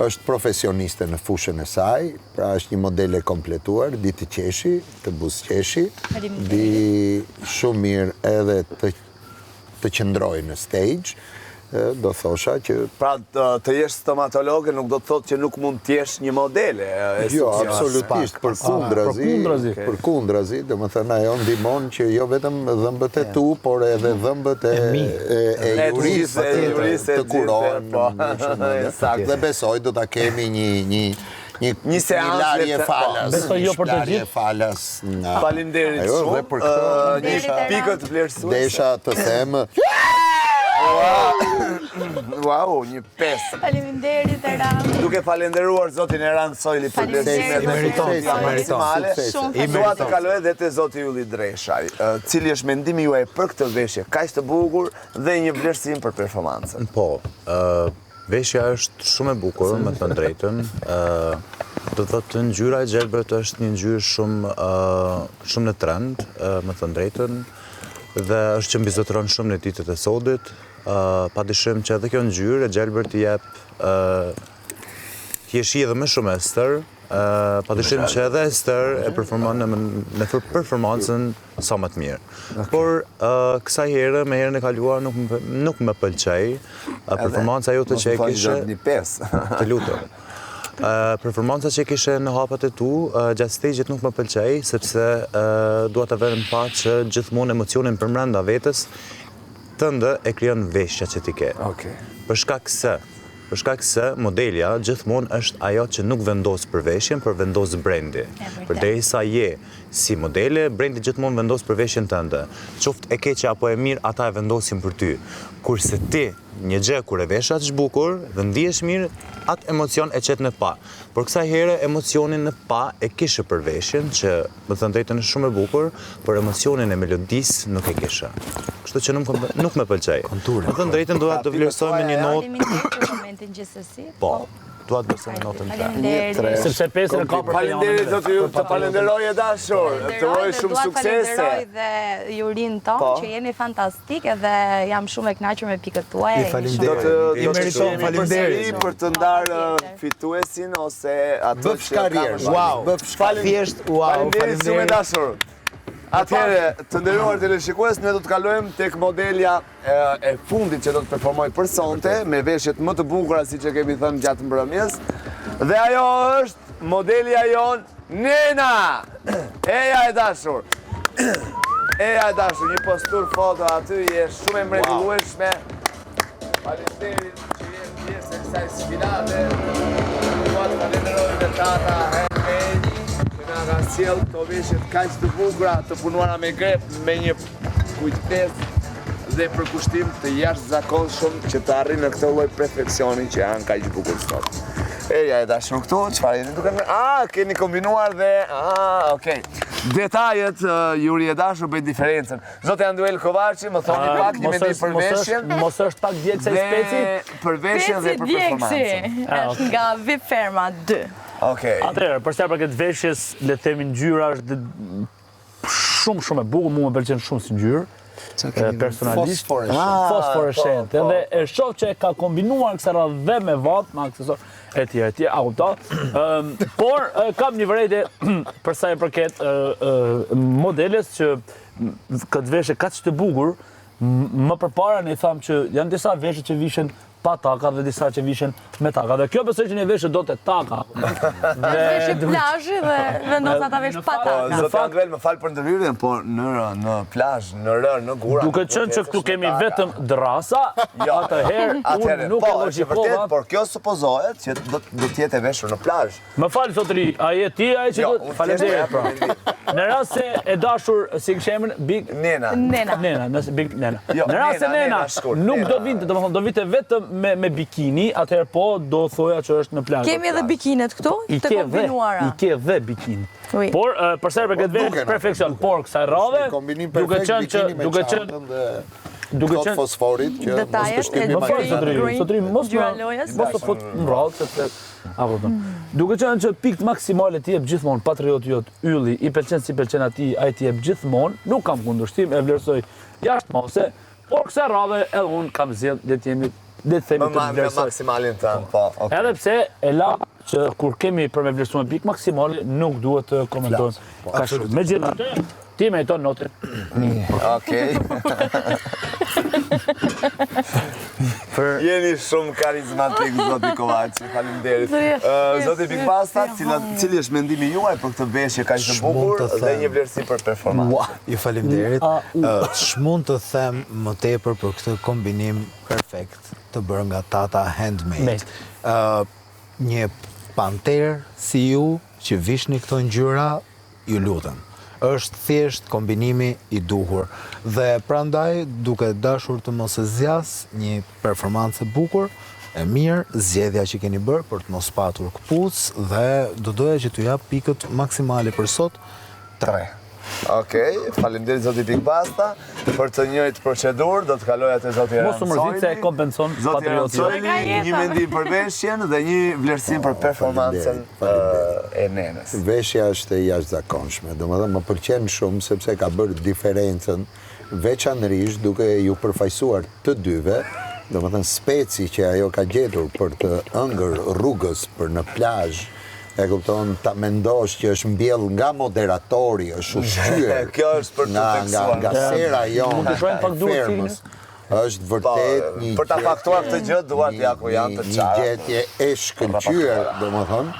është profesioniste në fushën e saj, pra është një model e kompletuar, di të qeshi, të buzëqeshi, di shumë mirë edhe të qëndroj në stage, do thosha që... Pra të jesh stomatologe nuk do të thotë që nuk mund të jesh një modele. Jo, absolutisht, për kundrazi, do më thënë ajo ndihmon që jo vetëm dhëmbët e tu, por edhe dhëmbët e jurisë të kurohen. Dhe besoj do ta kemi një larje falas. Besoj jo për të gjithë. Faleminderit shumë. Një pikë të vlerësuese. Desha të them... Wow, një 5. Faleminderit Eran. Duke falenderuar zotin Eran Sojli për besimet maksimale, dua të kaloj edhe te zoti Ylli Dreshaj. Cili është mendimi juaj për këtë veshje kaq të bukur dhe një vlerësim për performancën? Po, veshja është shumë e bukur, me të drejtën. Do të thotë ngjyra e gjelbërt është një ngjyrë shumë në trend, me të drejtën, dhe është që mbizotëron shumë në ditët e sodit. Padyshim që edhe kjo ngjyrë e gjelbërt i jep tjeshi edhe më shumë ester. Padyshim që edhe ester e performon në performancën sa më të mirë. Por kësaj herë, me herën e kaluar nuk më pëlqej. Performanca jote që e kishe... Një 5. Të lutem. Performanca që kishe në hapat e tu, gjatë stage-it nuk më pëlqej, sepse dua të verëm pa që gjithmonë emocionin përmbrenda vetës tënde e krijon veshja që ti ke. Për shkak se modelja gjithmonë është ajo që nuk vendos për veshjen, por vendos brendi. Përderisa je si modele, brendi gjithmonë vendos për veshjen tënde. Qoftë e keqe apo e mirë, ata e vendosin për ty. Kurse ti, një gjë kur e vesh atë zhbukur dhe ndihesh mirë, atë emocion e qet në pa. Por kësaj here emocionin në pa e kishe për veshjen, që më thënë drejtën është shumë e bukur, por emocionin e melodisë nuk e kishe. Kështu që nuk më pëlqej. Më thënë drejtën do të vlerësoj me një notë. Faleminderit për momentin gjithsesi. Po. Dua të bësoj notën 3. Sepse 5 në kapër. Faleminderit zoti ju, të falenderoj e dashur. Të uroj shumë suksese. Falenderoj dhe jurin ton që jeni fantastik edhe jam shumë e kënaqur me pikët tuaja. Do të shihemi përsëri për të ndarë fituesin ose atë Bëfsh karrierë. Wow. Thjesht wow. Faleminderit shumë e dashur. Atëherë, të nderuar teleshikues, ne do të kalojmë tek modelja e fundit që do të performoj për sonte, me veshjet më të bukura siç e kemi thënë gjatë mbrëmjes. Dhe ajo është modelja jon Nena. Eja e dashur. Eja e dashur, një postur foto aty, je shumë e mrekullueshme. Faleminderit që je pjesë e kësaj sfilate. Dua të falenderoj dhe tata Handmade. Nga ka sjell këto veshjet kaq të bukura, të punuara me grep, me një kujtesë dhe përkushtim të jashtëzakonshëm që të arrijnë në këtë lloj perfeksioni që janë kaq të bukur sot. Eja e dashur këtu, çfarë jeni duke? Keni kombinuar dhe okay. Detajet Juri e dashur bëjnë diferencën. Zoti Anduel Kovaçi më thoni pak një mendim për veshjen. Mos është pak djegse i speci? Për veshjen dhe për performancën. Është nga VIP Ferma 2. Atëherë, përsa për këtë veshjes, le themi ngjyra është shumë e bukur, mua më pëlqen shumë si ngjyrë. Personalisht. Fosforescente. Edhe e shoh që e ka kombinuar kësaj radhë dhe me vat, me aksesor etj. Por kam një vërejtje për sa i përket modeles që këtë veshje kaq të bukur, më përpara ne i tham që janë disa veshje që vishen pa taka dhe disa që vishen me taka. Dhe kjo besoj që një veshje do të taka. Veshje plazhi dhe vendos ata vesh pa taka. Zoti Anduel, më fal për ndërhyrjen, por në plazh, në rë, në gura. Duke qenë që këtu kemi vetëm drasa, atëherë unë nuk e logjikova. Por kjo supozohet që do të jetë e veshur në plazh. Më fal zotëri, a je ti ai që do faleminderit pra. Në rast se e dashur si kishemën Big Nena. Nëse Big Nena. Në rast se Nena nuk do vinte, domethënë do vinte vetëm me bikini, atëherë po do thoja që është në plazh. Kemi edhe bikinet këtu, të kombinuara. I ke dhe bikini. Por përsa për këtë veshje perfeksion, por kësaj radhe, duke qenë Kot fosforit që detajet e green gjyralojes. Mos të fut në rradh sepse duke qenë që pikët maksimale ti jep gjithmonë patrioti jot Ylli, i pëlqen si pëlqen atij, ai ti jep gjithmonë, nuk kam kundërshtim, e vlerësoj jashtëmose, por kësaj radhe edhe un kam zgjedh le të themi të vlerësoj maksimalin tënd, po. Edhe pse e la që kur kemi për me vlerësuar pikë maksimale nuk duhet të komentojmë ka shumë. Megjithatë, ti më jeton notën. Okej. Jeni shumë karizmatik, zoti Kovaçi, faleminderit. Zoti Big Pasta, cili është mendimi juaj për këtë veshje kaq të bukur dhe një vlerësim për performancë? Ju faleminderit. Ç'mund të them më tepër për këtë kombinim perfekt të bërë nga Tata Handmade. Një panter si ju që vishni këto ngjyra, ju lutem. është thjesht kombinimi i duhur. Dhe prandaj, duke dashur të mos e zjas një performancë bukur, e mirë, zgjedhja që keni bërë për të mos patur këpucë dhe do doja që t'ju jap pikët maksimale për sot 3. Okej, faleminderit zoti Pikpasta. Për të njëjtë procedurë do të kaloja te zoti Rancoli. Mos u mërzit se e kompenson Zoti Rancoli, një mendim për veshjen dhe një vlerësim për performancën e nenës. Veshja është e jashtëzakonshme, domethënë më pëlqen shumë sepse ka bërë diferencën veçanërisht duke ju përfaqësuar të dyve, domethënë speci që ajo ka gjetur për të ëngër rrugës për në plazh. E kupton, ta mendosh që është mbjell nga moderatori, është ushqyer. Kjo është për të tekstuar. Nga sera jonë. Mund të shohim pak duart filmin? Është vërtet një për ta faktuar këtë gjë duart ja ku janë të çara. Një gjetje e shkëlqyer, domethënë.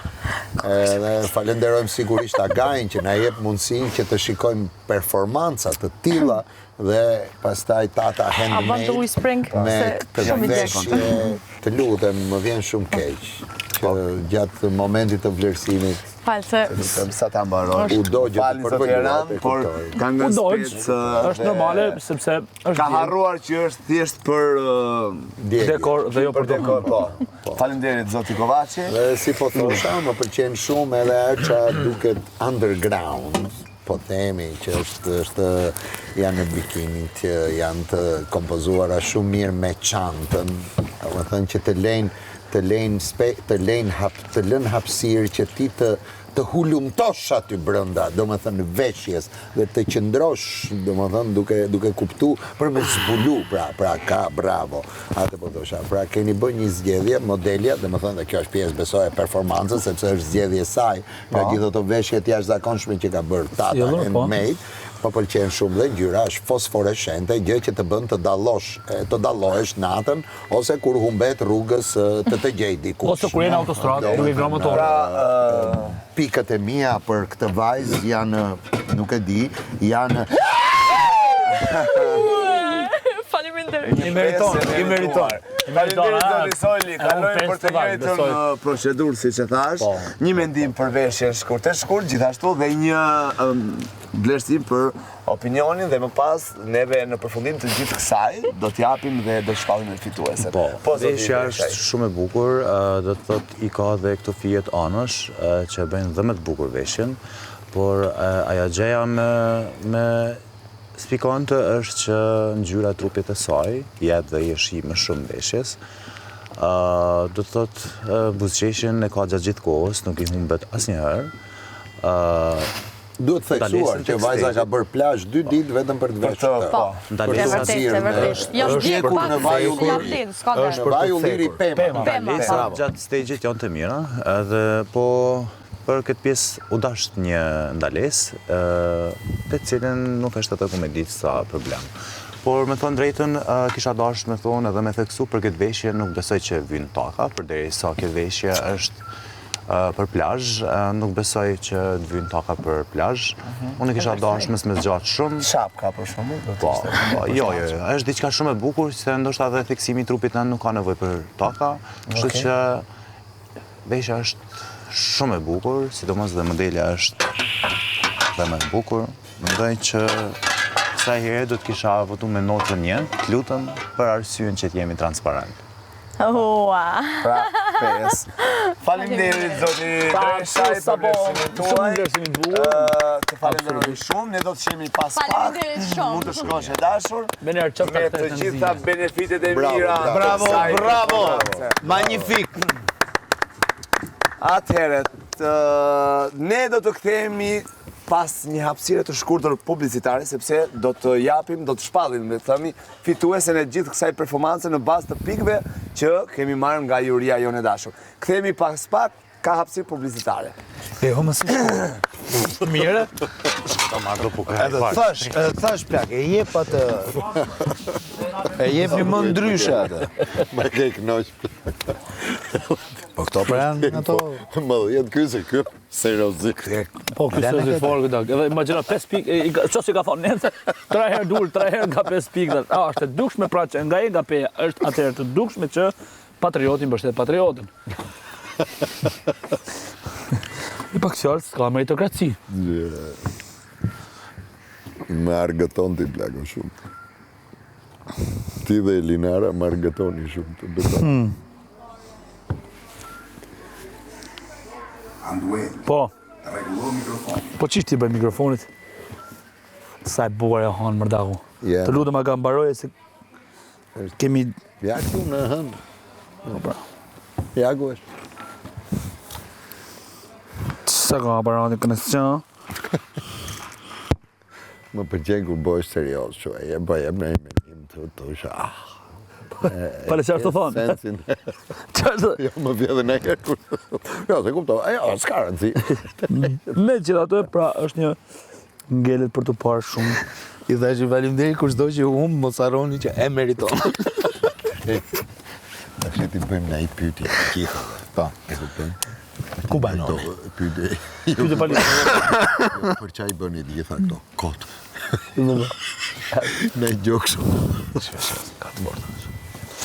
Edhe falenderojmë sigurisht Agajin që na jep mundësinë që të shikojmë performanca të tilla dhe pastaj Tata Handmade me këtë veshje. Të lutem, më vjen shumë keq që gjatë momentit të vlerësimit sa ta mbaroj. U dogje të përbëjë, por ka nga specë. Është normale sepse është ka harruar që është thjesht për dekor dhe jo për dekor. Po. Faleminderit zoti Kovaçi. Dhe si po thosha, më pëlqen shumë edhe ajo që duket underground. Po themi që janë në bikinit, që janë të kompozuara shumë mirë me çantën, domethënë që të lënë hapësirë që ti të hulumtosh aty brenda, domethënë veshjes dhe të qëndrosh, domethënë duke kuptu për me zbulu, pra ka bravo. Atë po thosha, pra keni bërë një zgjedhje, modelja, domethënë dhe kjo është pjesë besoj e performancës, sepse është zgjedhje saj nga gjithë ato veshje të jashtëzakonshme që ka bërë Tata Handmade. Po pëlqen shumë dhe ngjyra është fosforeshente, gjë që të bën të dallohesh natën ose kur humbet rrugës të gjej dikush. Ose kur je në autostradë, duke ngrënë motor. Pikët e mia për këtë vajzë janë, nuk e di, janë I meriton. Faleminderit zoti Soli, kalojmë për të njëjtën procedurë siç e thash. Një mendim për veshjen shkurt, gjithashtu dhe një vlerësim për opinionin dhe më pas neve në përfundim të gjithë kësaj do t'japim dhe do shpallim e fitueset. Veshja është shumë e bukur, do të thot i ka dhe këto fijet anësh që bëjnë dhe më të bukur veshjen, por aja gjeja me spikante është që ngjyra e trupit e saj jep dhe i shi më shumë veshjes. Do të thot buzëqeshjen e ka gjatë gjithë kohës, nuk i humbet asnjëherë. Duhet theksuar që vajza ka bërë plazh 2 ditë vetëm për të veshur. Po, e vërtetë. Jo vjen pak në vaj ulliri, s'ka gjë. Në vaj ulliri Pema. Ndalesa gjatë stageit janë të mira, edhe po për këtë pjesë u dasht një ndalesë, të cilën nuk është atë ku me ditë sa problem. Por me thonë drejtën, kisha dasht me thonë edhe me theksu për këtë veshje nuk besoj që vynë taka, përderisa këtë veshje është për plazh, nuk besoj që të vynë taka për plazh. Unë kisha dashur me zgjatë shumë. Shapka për shembull. Po, jo, është diçka shumë e bukur, se ndoshta edhe theksimi i trupit nuk ka nevojë për taka, kështu që veshja është shumë e bukur, sidomos dhe modelja është dhe më e bukur. Mendoj që kësaj herë do të kisha votuar me notën 1, të lutem për arsyen që të jemi transparent. Pra, 5. Faleminderit zoti Dreshaj për vlerësimin tuaj. Të falenderoj shumë, ne do të qemi pas pak. Mund të shkosh e dashur. Me të gjitha benefitet e mira. Bravo. Magnifik. Atëherë, ne do të kthehemi pas një hapësire të shkurtër publicitare, sepse do të japim, do të shpallim, me thëmi, fituesen e gjithë kësaj performance në bazë të pikëve që kemi marrë nga juria jonë e dashur. Kthehemi pas pak, ka hapësirë publicitare. Mire? Edhe thash plak, e jep atë. E jep një më ndryshe atë. Ma ke knoq. Po këto për janë ato... Më jetë kyse, kjo seriozik. Po, kjo seriozik forë këtë. Edhe imagjina 5 pikë, qo si ka thonë, nese, 3 herë dur, 3 herë nga 5 pikë. Është e dukshme pra që nga e nga peja, është atëherë të dukshme që patriotin mbështet patriotin. I pak qartë, s'ka meritokraci. Me argëton ti plako shumë. Ti dhe Elinara më argëtoni shumë të beton. Po. Po ç'ishti bëj mikrofonit? Sa e bukur e hanë mërdaku. Ja. Të lutem aga mbaroje se kemi Ja këtu në hëndë. Po pra. Ja ku është. Sa ka aparati koneksion? Më përqen kur bësh serios, që e bëjem në imenim të shë. Pale që është të thonë? Sensin. Çfarë? Jo, më vjedhe në herë kur... Jo, se kuptoj, s'ka rëndësi. Me që ato pra është një ngelet për të parë shumë. I dhe që faleminderit kur çdo që mos harroni që e meriton. Tash ti bëjmë në i pyetje të gjithave. Po. E kupton? Ku banoni? Pyetje. Pyetje pali. Për çaj bëni të gjitha këto? Kot. Në gjokë shumë.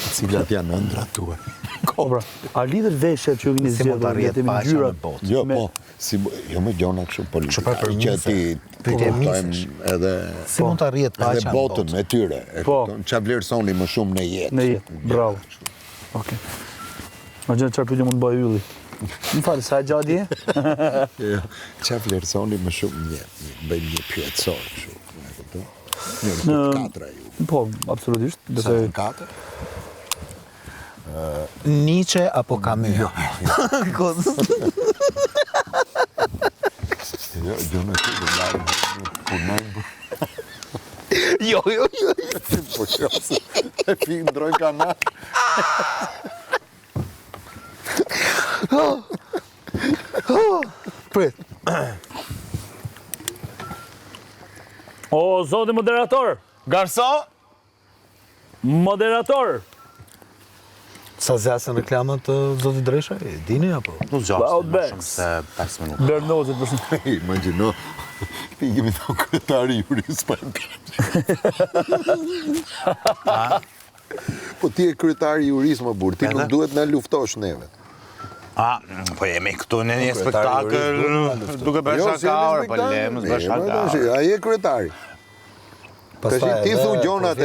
Cilat janë ëndrat tua? Pra, a lidhet veshjet që keni Si mund të zgjedhur arrihet jetën paqja ngjyrat? në botë? Jo, po. Jo me gjona kështu politike. Çfarë përmirëse? Pyetje misesh. Edhe Si mund të arrihet edhe paqja në botën botë? e tyre. E Po. kupton? Ç'a vlerësoni më shumë në jetë? Në jetë, bravo. Okej. Ma gjënë çfarë pyetje mund të bëj ylli. Më falë, sa e gjatë je? Jo, ç'a vlerësoni më shumë në jetë? Bëjmë një pyetësor kështu. E kupton? Një katra ju. Po, absolutisht. Sa Besoj. në katër? Nietzsche apo Camus? Jo, gjona të dëllarë. Punojmë. Jo. Po qësë. E fi ndrojnë kanal. Prit. O, zoti moderator! Garso? Moderator! Sa zjasën reklamat të zotit Dresha? E dini apo? Nuk Cloud gjatë, më Banks. shumë se 5 minuta. Bernozit për shumë. Imagjino. Ti jemi të kryetari juris pa e Po ti e kryetari juris më burë, ti nuk duhet na luftosh neve. Po jemi këtu në një spektakël, duke bërë shaka, po lemës bërë shaka. Ai e kryetari. Ti thu gjonat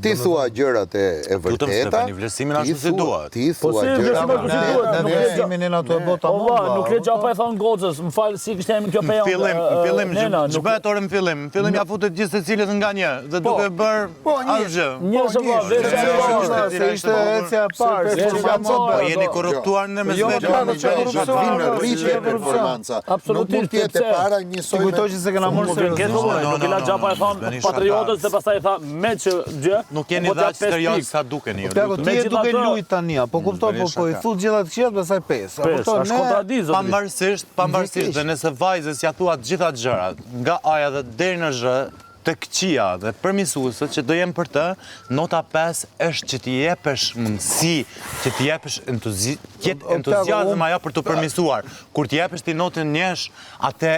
ti thua gjërat e vërteta. Lutem Stefani, vlerësimin ashtu si duhet. Ti thua gjërat. Në vlerësimin e ato e bota Po va, nuk le gjapa e thonë gocës, më falë si kështë jemi kjo pejon. Fillim, zhbet orë në fillim. Fillim ja futet gjithë se cilët nga një, dhe duke bërë asgjë. Njësë va, veshë se ishte ecja e parë. Po jeni korruptuar në mes Vinë rritje performanca. Nuk mund të jetë para njësoj. Kujtoj që se kena marrë seriozisht. Nuk ila gjapa e thonë patriotës dhe pastaj tha me që gjë. Nuk jeni dhe aq serioz sa dukeni ju. Plako, ti e duke lujt tani, po kuptoj, po i thut gjitha të këqijat, pastaj 5. Është kontradikt. Pavarësisht dhe nëse vajzës ja thua të gjitha gjërat, nga A dhe deri në Z, të këqija dhe përmisuesët që do jem për të, nota 5 është që t'i jepesh mundësi, që t'i jepesh entuziazm ajo për të përmisuar. Kur t'i jepesh ti notën njësh, atë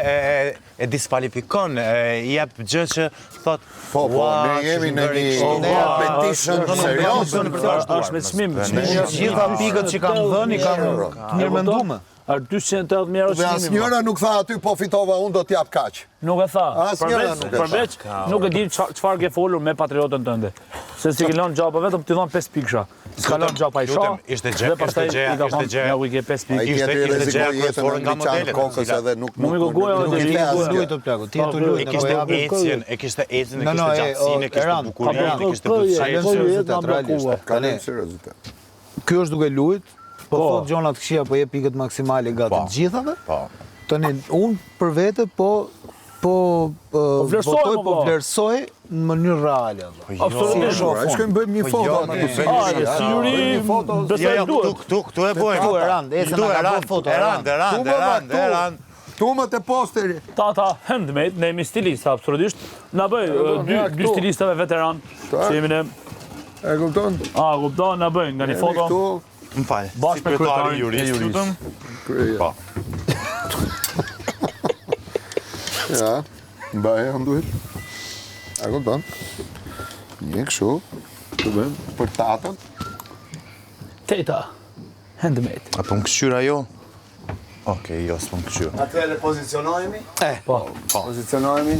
e diskvalifikon, i jep gjë që thot, Po, ne jemi në një competition serios. Është me çmim. Gjitha pikët që kanë dhënë kanë të mirëmenduar. Ar 280.000 euro Dhe asnjëra nuk tha aty po fitova unë do t'jap kaq. Nuk e tha. Asnjëra nuk e tha. Përveç nuk e di çfarë ke folur me patriotën tënde. Se si ke lënë gjapa vetëm ti dhon 5 pikësha. S'ka lënë gjapa i shoh. Ishte gjë. Ja u i ke 5 pikë. Ishte gjë aktuar nga modelet. Kokës edhe nuk Lujt të plako, ti të lujt. E kishte ecjen, e kishte gjatësinë, e kishte bukurinë, e kishte butësinë. Kalem seriozitet. Ky është duke lujt, po thot gjona të këqija, po jep pikët maksimale nga të gjithave. Po. Tani unë për vete vlerësoj në mënyrë reale. Absolutisht. Ai shkojmë bëjmë një foto. Si juri, besoj duhet. Këtu e bojmë. Këtu e rand, ecën nga bërë foto. Erand. Tumët e posteri. Tata handmade, ne jemi stilista absolutisht. Na bëj dy stilistave veteran që jemi ne. E kupton? Kupton, na bëjnë nga një foto. Më falë, Bashkë me kryetarin jurist, lutëm? Po. Ja, mbaje duhet. A kupton? Një kështu, të bëjmë për tatën. Teta, handmade. Apo më këshyra jo? Okej, jo, s'pëm këshu. Atëherë pozicionojemi. Po. Pozicionojemi.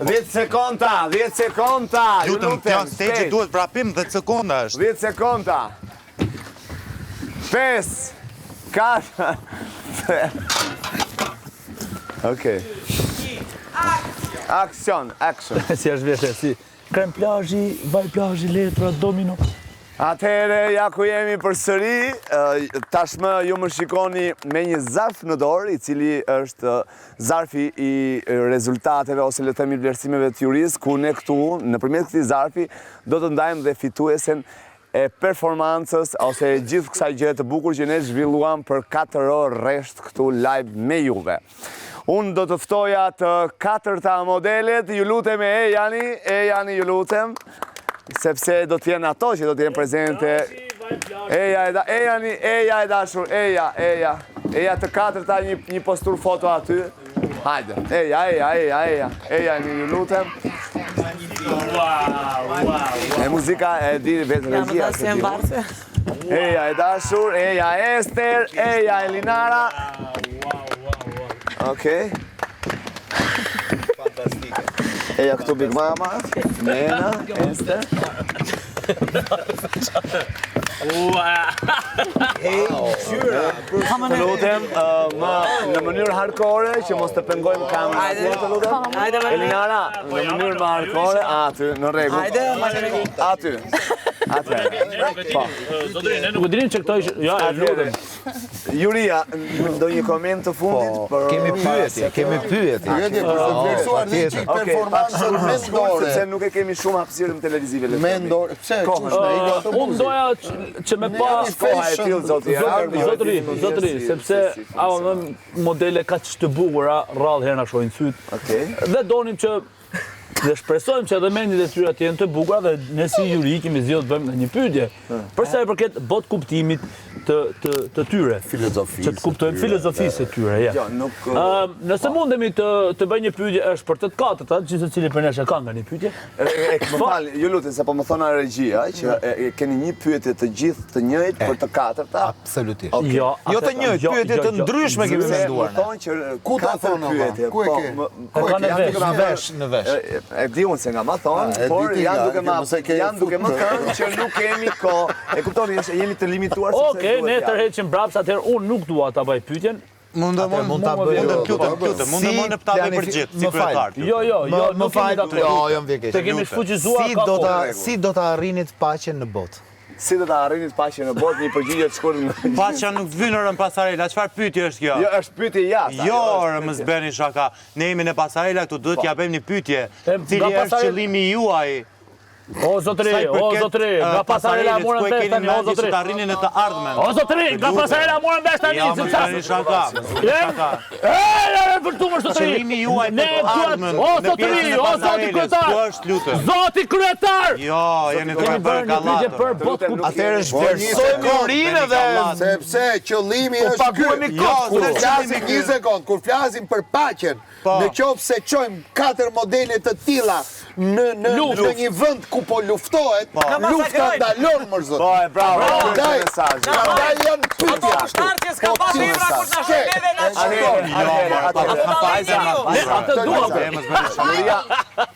10 sekonda, 10 sekonda. Lutëm, pjanë stage duhet prapim 10 sekonda është. 10 sekonda. 5, 4, 3. Okej. Aksion, action. Si është vjeshe, si krem plazhi, vaj plazhi, letra, domino. Atëherë, ja ku jemi përsëri, tashmë ju më shikoni me një zarf në dorë, i cili është zarfi i rezultateve ose le të themi vlerësimeve të jurisë, ku ne këtu, nëpërmjet këtij zarfi, do të ndajmë dhe fituesen e performancës ose gjithë kësaj gjëje të bukur që ne zhvilluam për 4 orë rresht këtu live me juve. Unë do të ftoja të 4 modelet, ju lutem e jani ju lutem, sepse do t'jenë ato që do t'jenë prezente. Eja e dashur, eja të 4 një postur foto aty. Hajde, eja ju lutem. E muzika e di vetë regjia. Eja e dashur, eja Ester, eja Elinara. Okej. Eja këtu Big Mama, Nena, Ester. Të lutem, në mënyrë hardcore, që mos të pengojmë kamerën. Të lutem. Elinara, në mënyrë më hardcore, aty, në rregull. Aty. Po. Nuk e dinin që këto ishë, ja, e lutem. Juria, do një koment të fundit? Kemi pyetje. Pyetje për të vlerësuar dhe çik performancën mendore. Sepse nuk e kemi shumë hapësirë në televizive. Mendore, pse? Unë doja që me pa... Koha e tillë, Zotëri, sepse modele ka që të bukura, rrallë herë na shohin syt. Dhe donim që dhe shpresojmë që edhe mendjet e tyre të jenë të bukura dhe ne si juri kemi zgjedhur të bëjmë një pyetje. Për sa i përket bot kuptimit të tyre. Filozofisë. Që të kuptojmë filozofisë të tyre, ja. Nëse mundemi të bëjmë një pyetje është për të 4-ta, që secili për nesh e ka nga një pyetje. Më fal, ju lutem, sapo më thona regjia që keni një pyetje të gjithë të njëjtë për të 4-ta. Absolutisht. Jo të njëjtë, pyetje të ndryshme kemi menduar. Thonë që ku ta thonë pyetje? Ku e ke? Në vesh. E di unë se nga ma thonë, por janë duke më thënë që nuk kemi kohë. E kuptoni, jemi të limituar sepse duhet. Okej, ne tërheqim brapsa, atëherë unë nuk dua ta bëj pyetjen. Mund ta bëj. Mundem ta bëj për gjithë, si kryetar. Jo, më fal. Jo, më vjen keq. Të kemi shfuqizuar si do ta arrinit paqen në botë. Si do ta arrinit paqen në botë, një përgjigje të shkurtër. Paqja nuk vjen në pasarela, çfarë pyetje është kjo? Jo, është pyetje jashtë. Jo, mos bëni shaka. Ne jemi në pasarela këtu, duhet t'ja bëjmë një pyetje. Cili është qëllimi juaj? O zotëri, nga pasarela morën vesh tani, o zotëri. Të arrinin në të ardhmen. O zotëri, nga pasarela morën vesh tani. Ja, mos bëni shaka. Vërtumër zotëri. Qëllimi juaj në të ardhmen. O zotëri kryetar. Zoti kryetar. Jo, jeni të bërë gallat. Atëherë shvlerësojmë urinë dhe sepse qëllimi është paguemi kur flasim 1 sekond, kur flasim për paqen, në qoftë se çojmë 4 modele të tilla në një vend ku po luftohet, lufta ndalon më zot. Po, bravo. Prandaj janë pyetje ashtu. S'ka pas libra kur na shëneve na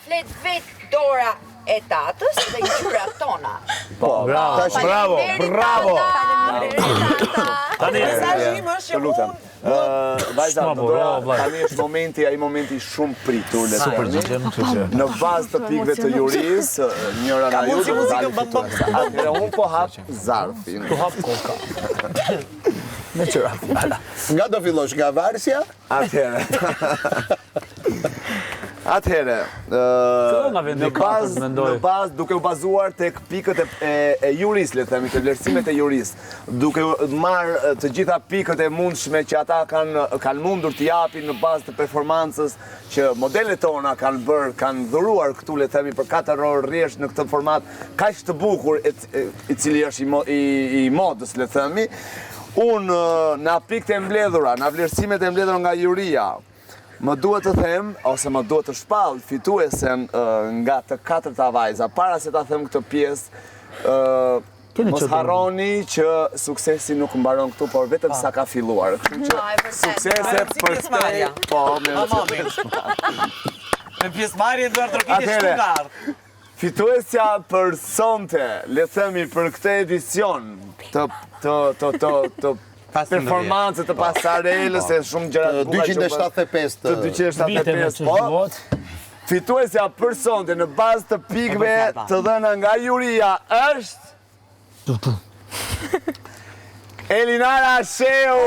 Flet vet dora e tatës dhe ngjyrat tona. Bravo. Tani mesazhi im është që lutem. Vajza, tani është momenti shumë pritur, le të themi. Në bazë të pikëve të jurisë, njëra nga ju do të dalë fituese. Atëherë unë po hap zarfin. Tu hap koka. Me qëra. Nga do fillosh, nga varsja? Atëherë, në bazë duke u bazuar tek pikët e jurisë, le të themi, të vlerësimet e jurisë, duke marrë të gjitha pikët e mundshme që ata kanë mundur të japin në bazë të performancës që modelet tona kanë dhuruar këtu, le të themi, për 4 orë rresht në këtë format kaq të bukur, i cili është i modës, le të themi, unë në pikët e mbledhura, në vlerësimet e mbledhura nga juria, më duhet të them, ose më duhet të shpall fituesen nga të 4-ta vajza, para se ta them këtë pjesë, Mos harroni që suksesi nuk mbaron këtu, por vetëm sa ka filluar. Kështu që suksese për këtë. Po, me pjesëmarrjen duar trokitë Shtugar. Fituesja për sonte, le themi për këtë edicion të performancët të pasarelës e shumë gjëra të bukur. 275 po. Fituesja për sonte në bazë të pikëve të dhëna nga juria është Elinara Sheu!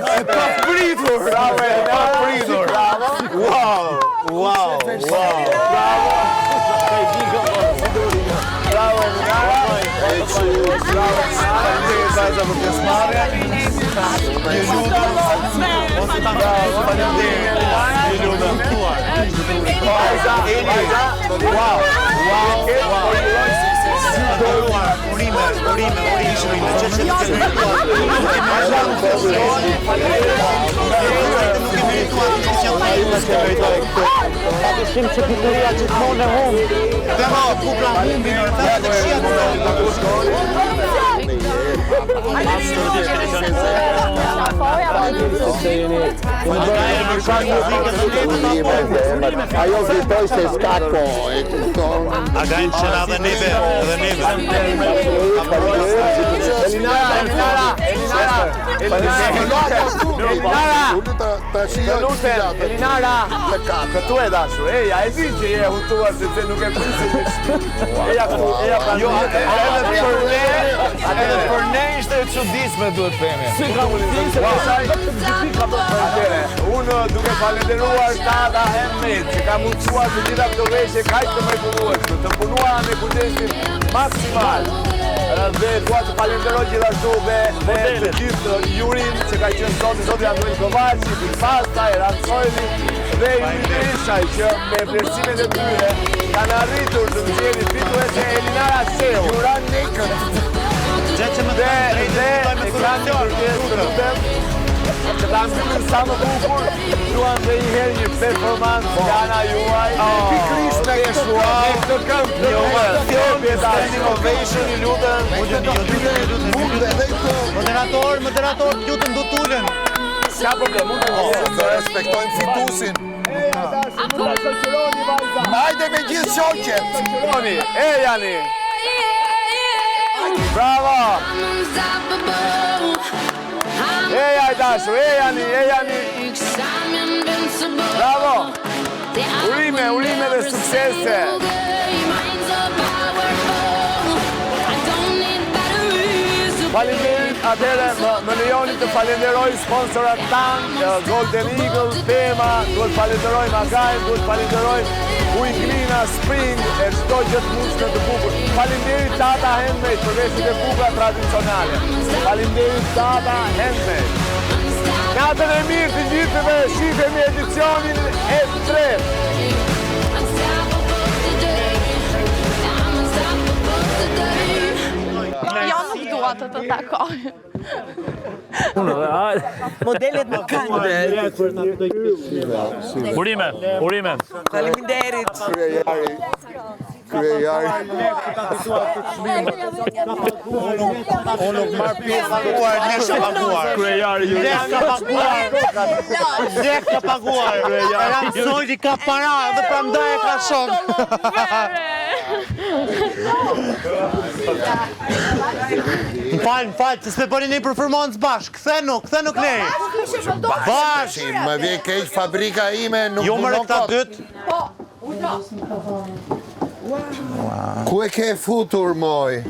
E pa pritur! Bravo, e pa pritur! Wow! Wow! Bravo, Elinara! Shim që pikuria gjithmonë e humb. Bravo, kupra humbi në rreth të këqija Ajo vritoj se s'kako. A gajnë që na dhe neve, Elinara, këtu e dashur, eja, e di që je hutuar se nuk e prisit. Eja këtu, eja pra jo, edhe për ne ishte e çuditshme duhet themi. Si ka mundësi se pasaj unë duke falenderuar Tata Handmade që ka mundësuar të gjitha këto veshje kaq të mrekullueshme, të punuara me kujdesin maksimal. Dhe dua të falenderoj gjithashtu dhe të gjithë jurin që ka qenë sot, zoti Andrej Kovaçi, Pasta, Eran Sojli dhe Yuri Berishaj që me vlerësimet e tyre kanë arritur të nxjerrin fituese Elinara Sheu. Juran Nikën. Dhe që ta mbyllim sa më bukur, duan dhe një herë një performancë nga ana juaj. Pikërisht me këtë këngë të Innovation, ju lutem. Moderator, lutem do tulen. S'ka problem, mund të Të respektojmë fitusin. Hajde me gjithë shoqet. E Jani. Bravo. Eja dashur, e Jani. Bravo. Urime dhe suksese. Faleminderit, atëherë më lejoni të falenderoj sponsorat tanë, Golden Eagle, Tema, duhet falenderoj Magajn, duhet falenderoj Uiglina, Spring, e çdo gjë të mundshme të bukur. Faleminderit Tata Handmade për veshjet e bukura tradicionale. Faleminderit Tata Handmade. Natën e mirë të gjithëve, shihemi edicionin e 3. Jo nuk dua të takoj. Modelet më kanë. Urime. Faleminderit. Kryejari. Unë nuk marrë pjesë paguar, ne shë paguar. Kryejari ju. Zek ka paguar. Ram Sojli ka para dhe prandaj e ka shok. M'fal, të s'me bëni një performancë bashkë. Kthenu ne. Bashkë. Më vjen keq fabrika ime nuk Jo më këta dytë. Ku e ke futur, moj?